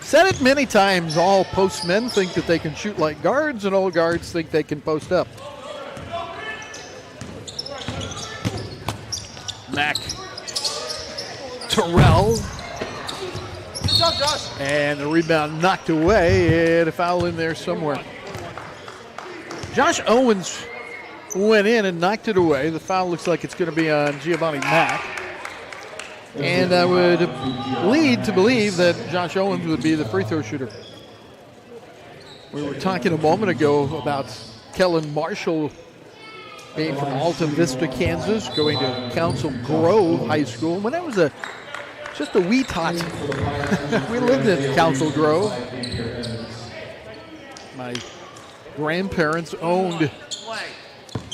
Said it many times, all postmen think that they can shoot like guards, and all guards think they can post up. Mack. Terrell. Good job, Josh. And the rebound knocked away, and a foul in there somewhere. Josh Owens went in and knocked it away. The foul looks like it's going to be on Giovanni Mack. And I would lead to believe that Josh Owens would be the free throw shooter. We were talking a moment ago about Kellen Marshall being from Alta Vista, Kansas, going to Council Grove High School. When I was just a wee tot, we lived in Council Grove. My grandparents owned,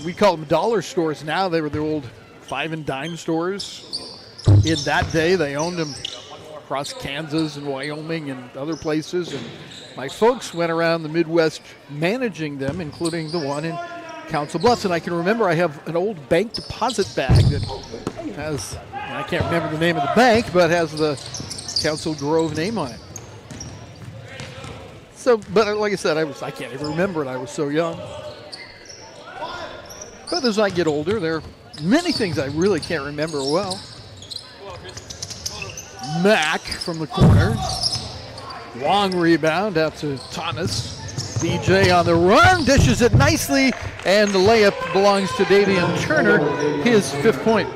we call them dollar stores now. They were the old 5 and dime stores. In that day, they owned them across Kansas and Wyoming and other places. And my folks went around the Midwest managing them, including the one in Council Bluffs. And I can remember I have an old bank deposit bag that has, I can't remember the name of the bank, but has the Council Grove name on it. So, but like I said, I can't even remember it. I was so young. But as I get older, there are many things I really can't remember well. Mack from the corner. Long rebound out to Thomas. DJ on the run, dishes it nicely, and the layup belongs to Davian Turner, his 5th point.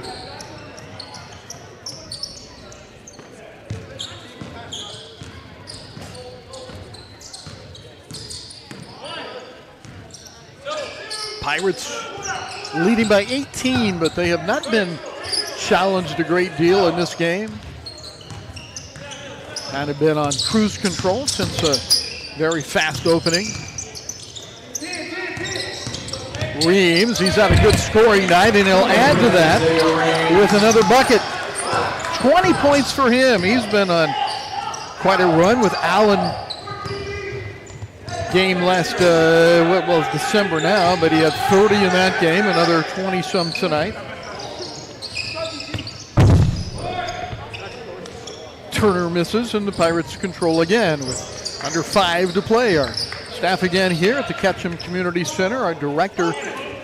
Pirates leading by 18, but they have not been challenged a great deal in this game. Kind of been on cruise control since a very fast opening. Reeves, he's had a good scoring night, and he'll add to that with another bucket. 20 points for him. He's been on quite a run with Allen. Game last, December now, but he had 30 in that game, another 20-some tonight. Turner misses, and the Pirates control again with under 5 to play. Our staff again here at the Ketchum Community Center. Our director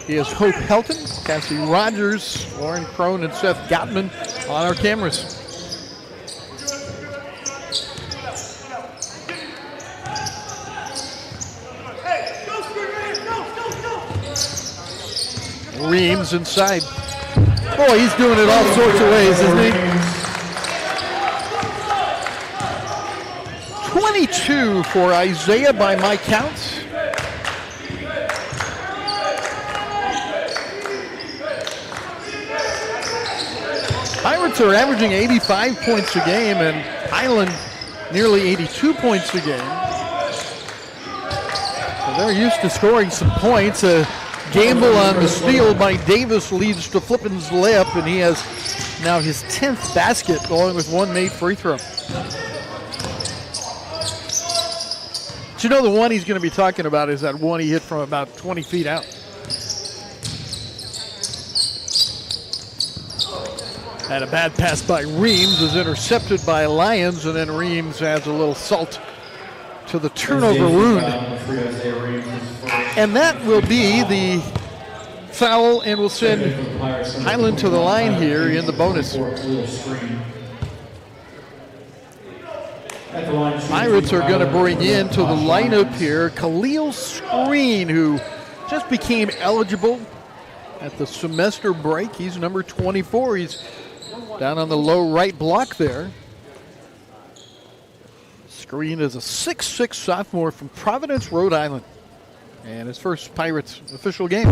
is Hope Helton, Cassie Rogers, Lauren Crone, and Seth Gottman on our cameras. Reeves inside. Boy, he's doing it all sorts of ways, isn't he? 22 for Isaiah by my count. Pirates are averaging 85 points a game, and Highland nearly 82 points a game. So they're used to scoring some points. Gamble on the steal by Davis leads to Flippin's layup, and he has now his 10th basket, along with one made free throw. But you know the one he's going to be talking about is that one he hit from about 20 feet out. And a bad pass by Reams is intercepted by Lyons, and then Reams adds a little salt to the turnover wound. And that will be the foul, and will send Highland to the line here in the bonus. Pirates are going to bring in to the lineup here Khalil Screen, who just became eligible at the semester break. He's number 24. He's down on the low right block there. Screen is a 6'6" sophomore from Providence, Rhode Island. And his first Pirates official game.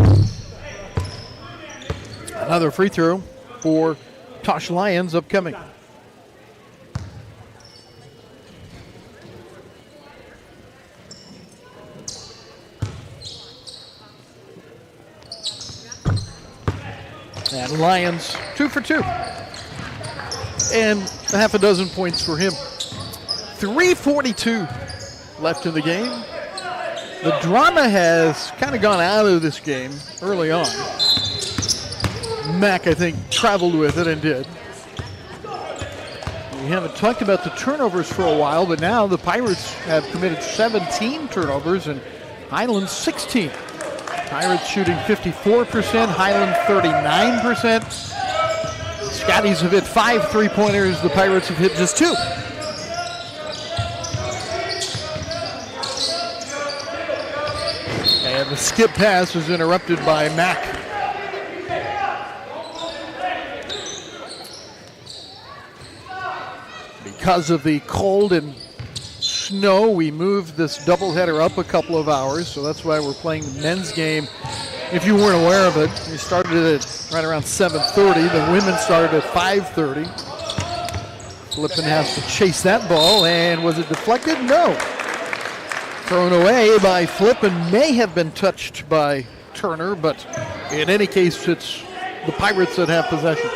Another free throw for Tosh Lyons upcoming. And Lyons 2 for 2. And a half a dozen points for him. 3:42 left in the game. The drama has kind of gone out of this game early on. Mack, I think, traveled with it and did. We haven't talked about the turnovers for a while, but now the Pirates have committed 17 turnovers and Highland 16. Pirates shooting 54%, Highland 39%. Scotties have hit 5 three-pointers, the Pirates have hit just 2. And the skip pass is interrupted by Mack. Because of the cold and snow, we moved this doubleheader up a couple of hours, so that's why we're playing the men's game. If you weren't aware of it, we started at right around 7:30. The women started at 5:30. Flippin has to chase that ball, and was it deflected? No. Thrown away by Flippin, may have been touched by Turner, but in any case, it's the Pirates that have possession.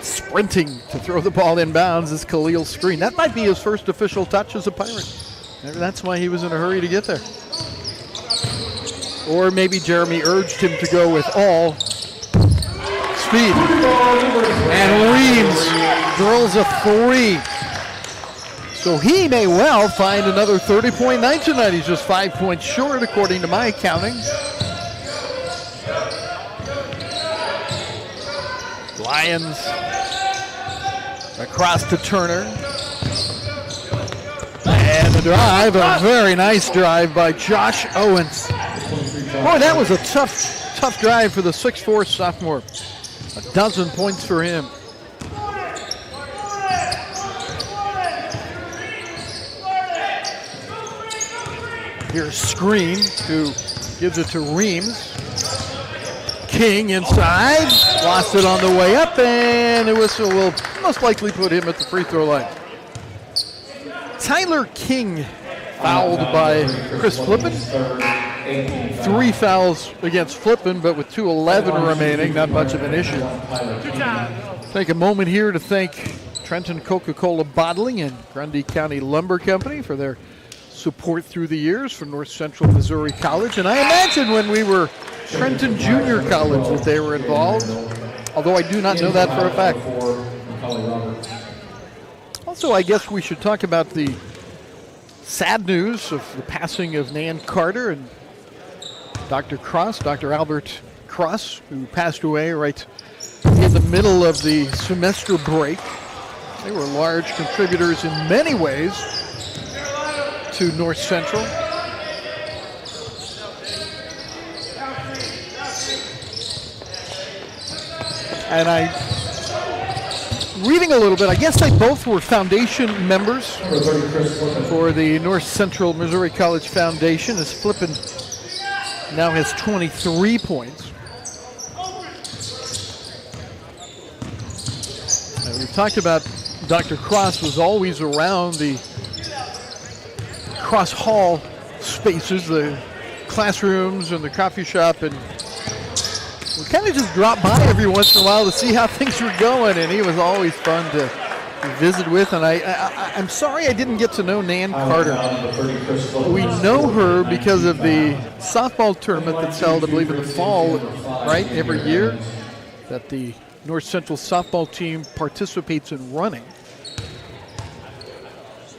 Sprinting to throw the ball inbounds is Khalil Screen. That might be his first official touch as a Pirate. Maybe that's why he was in a hurry to get there. Or maybe Jeremy urged him to go with all speed. And Reams drills a 3. So he may well find another 30-point night tonight. He's just 5 points short according to my counting. Lyons across to Turner. And the drive, a very nice drive by Josh Owens. Boy, that was a tough drive for the 6'4" sophomore. A dozen points for him. Here's Screen, who gives it to Reams. King inside, lost it on the way up, and the whistle will most likely put him at the free throw line. Tyler King fouled by Chris Flippin. 3 fouls against Flippin, but with 2:11 remaining, not much of an issue. Take a moment here to thank Trenton Coca-Cola Bottling and Grundy County Lumber Company for their support through the years for North Central Missouri College. And I imagine when we were Trenton Junior College that they were involved, although I do not know that for a fact. Also, I guess we should talk about the sad news of the passing of Nan Carter and Dr. Cross, Dr. Albert Cross, who passed away right in the middle of the semester break. They were large contributors in many ways to North Central. And reading a little bit, I guess they both were foundation members for the North Central Missouri College Foundation, as Flippin now has 23 points. And we've talked about Dr. Cross was always around the Cross Hall spaces, the classrooms and the coffee shop, and we kind of just dropped by every once in a while to see how things were going, and he was always fun to visit with, and I'm sorry I didn't get to know Nan Carter. We know her because of the softball tournament that's held, I believe, in the fall, right, every year, that the North Central softball team participates in running.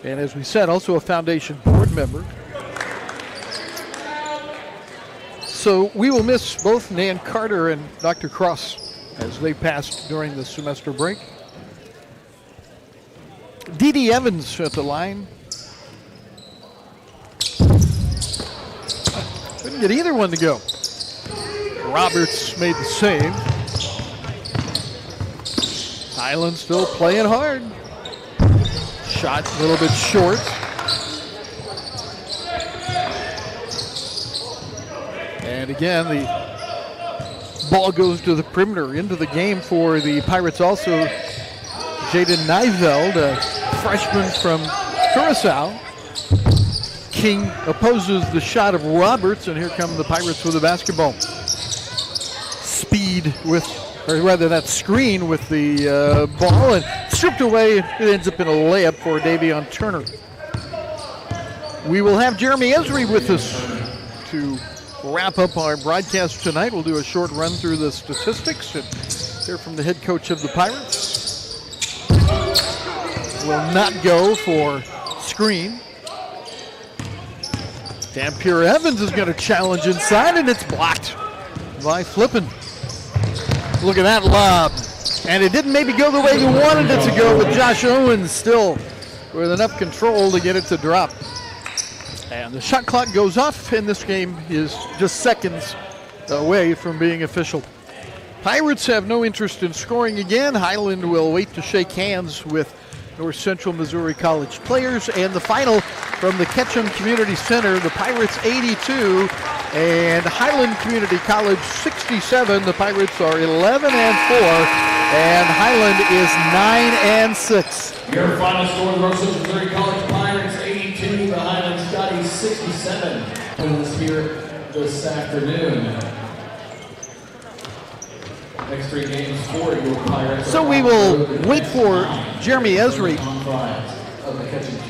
And as we said, also a foundation board member. So we will miss both Nan Carter and Dr. Cross as they passed during the semester break. Dee Dee Evans at the line. Couldn't get either one to go. Roberts made the save. Highland still playing hard. Shot a little bit short. And again, the ball goes to the perimeter, into the game for the Pirates also. Jaden Niveld, a freshman from Curacao. King opposes the shot of Roberts, and here come the Pirates with the basketball. Speed with, or rather that screen with the ball, and stripped away. It ends up in a layup for Davion Turner. We will have Jeremy Esri with us to wrap up our broadcast tonight. We'll do a short run through the statistics and hear from the head coach of the Pirates. Will not go for screen. Dampier Evans is going to challenge inside, and it's blocked by Flippin. Look at that lob. And it didn't maybe go the way you wanted it to go, but Josh Owens still with enough control to get it to drop. And the shot clock goes off, and this game is just seconds away from being official. Pirates have no interest in scoring again. Highland will wait to shake hands with North Central Missouri College players. And the final from the Ketchum Community Center, the Pirates 82 and Highland Community College 67. The Pirates are 11-4, and Highland is 9-6. Your final score, the North Central Missouri College Pirates 82, the Highland Scotties 67. Wins here this afternoon. Next three games for your Pirates. So we will wait for Jeremy Esri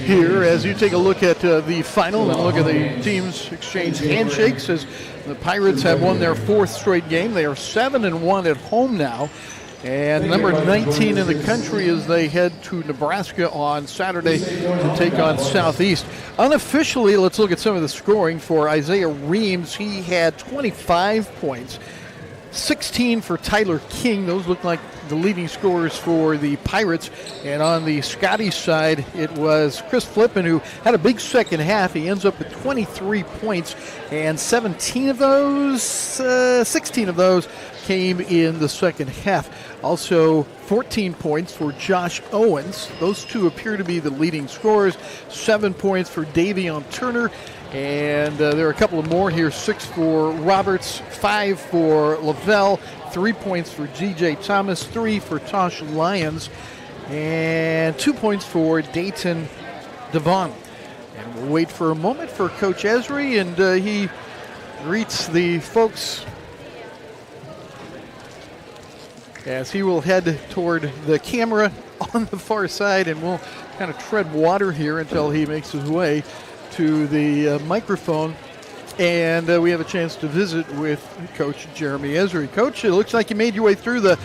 here as you take a look at the final and look at the teams exchange handshakes as the Pirates have won their fourth straight game. They are 7-1 at home now, and number 19 in the country as they head to Nebraska on Saturday to take on Southeast. Unofficially, let's look at some of the scoring for Isaiah Reams. He had 25 points. 16 for Tyler King. Those look like the leading scorers for the Pirates. And on the Scotty side, it was Chris Flippin who had a big second half. He ends up with 23 points, and 16 of those came in the second half. Also 14 points for Josh Owens. Those two appear to be the leading scorers. 7 points for Davion Turner. And there are a couple of more here. 6 for Roberts, 5 for Lavelle, 3 points for G.J. Thomas, 3 for Tosh Lyons, and 2 points for Dayton Devon. And we'll wait for a moment for Coach Esri, and he greets the folks as he will head toward the camera on the far side, and we'll kind of tread water here until he makes his way to the microphone, and we have a chance to visit with Coach Jeremy Esri. Coach, it looks like you made your way through the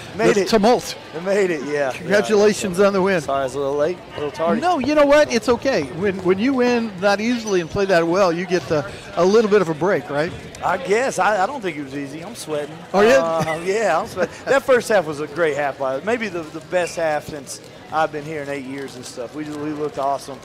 tumult. I made it, yeah. Congratulations on the win. Sorry I was a little late, a little tardy. No, you know what? It's okay. When you win that easily and play that well, you get a little bit of a break, right? I guess. I don't think it was easy. I'm sweating. Oh, yeah? Yeah, I'm sweating. That first half was a great half. Maybe the best half since I've been here in 8 years and stuff. We looked awesome.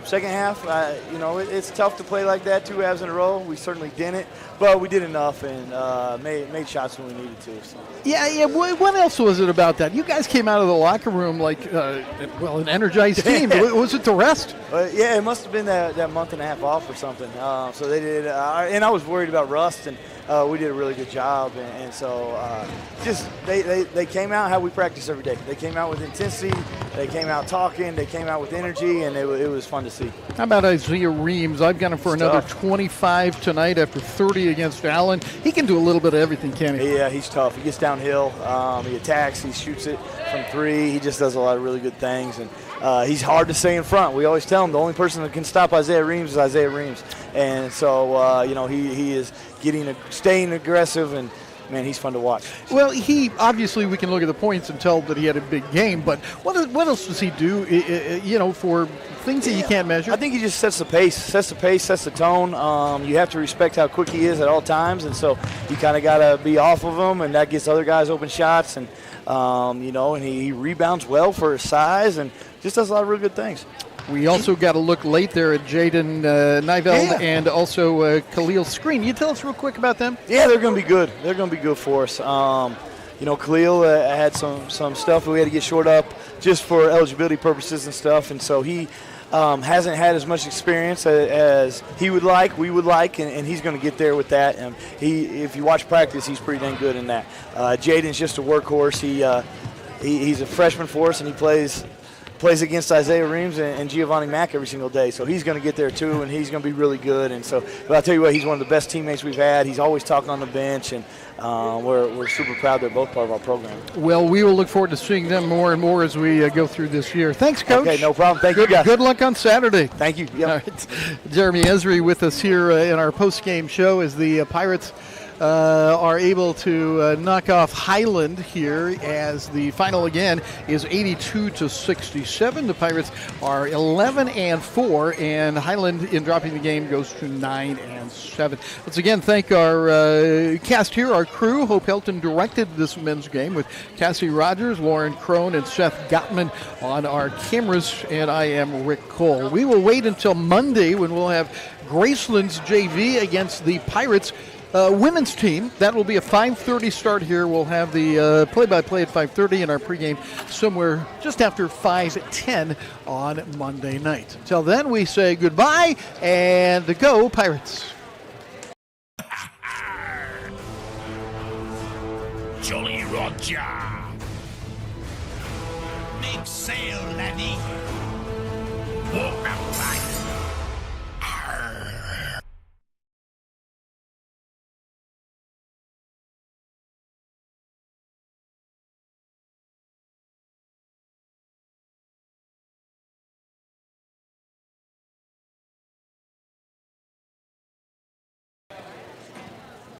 Second half, it's tough to play like that 2 halves in a row. We certainly didn't, but we did enough and made shots when we needed to. So. Yeah. What else was it about that? You guys came out of the locker room like, an energized team. Was it the rest? Yeah, it must have been that month and a half off or something. So they did, and I was worried about rust, and we did a really good job. And so just they came out how we practice every day. They came out with intensity. They came out talking. They came out with energy, and it was fun to see. How about Isaiah Reams? I've got him for another tough. 25 tonight after 30 against Allen. He can do a little bit of everything, can he? Yeah, he's tough. He gets downhill. He attacks. He shoots it from 3. He just does a lot of really good things, and he's hard to stay in front. We always tell him the only person that can stop Isaiah Reams is Isaiah Reams, and so he is staying aggressive, and man, he's fun to watch. Well, he obviously, we can look at the points and tell that he had a big game, but what else does he do? For things that you can't measure. I think he just sets the pace, sets the tone. You have to respect how quick he is at all times, and so you kind of got to be off of him, and that gets other guys open shots, and and he rebounds well for his size, and just does a lot of really good things. We also got to look late there at Jaden Niveld and also Khalil Screen. You tell us real quick about them? Yeah, they're going to be good. They're going to be good for us. Khalil had some stuff that we had to get short up just for eligibility purposes and stuff, and so he hasn't had as much experience as he would like, we would like, and he's going to get there with that. And if you watch practice, he's pretty dang good in that. Jaden's just a workhorse. He's a freshman for us, and he plays against Isaiah Reams and Giovanni Mack every single day, so he's going to get there too, and he's going to be really good. And so, but I'll tell you what, he's one of the best teammates we've had. He's always talking on the bench, and we're super proud they're both part of our program. Well, we will look forward to seeing them more and more as we go through this year. Thanks, Coach. Okay, no problem. Thank you, guys. Good luck on Saturday. Thank you. Yep. All right. Jeremy Esri with us here in our post-game show as the Pirates are able to knock off Highland here, as the final again is 82-67. The Pirates are 11-4, and Highland, in dropping the game, goes to 9-7. Let's again thank our cast here, our crew. Hope Helton directed this men's game with Cassie Rogers, Lauren Crone, and Seth Gottman on our cameras, and I am Rick Cole. We will wait until Monday when we'll have Graceland's JV against the Pirates women's team. That will be a 5:30 start here. We'll have the play-by-play at 5:30 and our pregame somewhere just after 5:10 on Monday night. Until then, we say goodbye and go Pirates. Jolly Roger. Make sail, laddie. Walk that plank.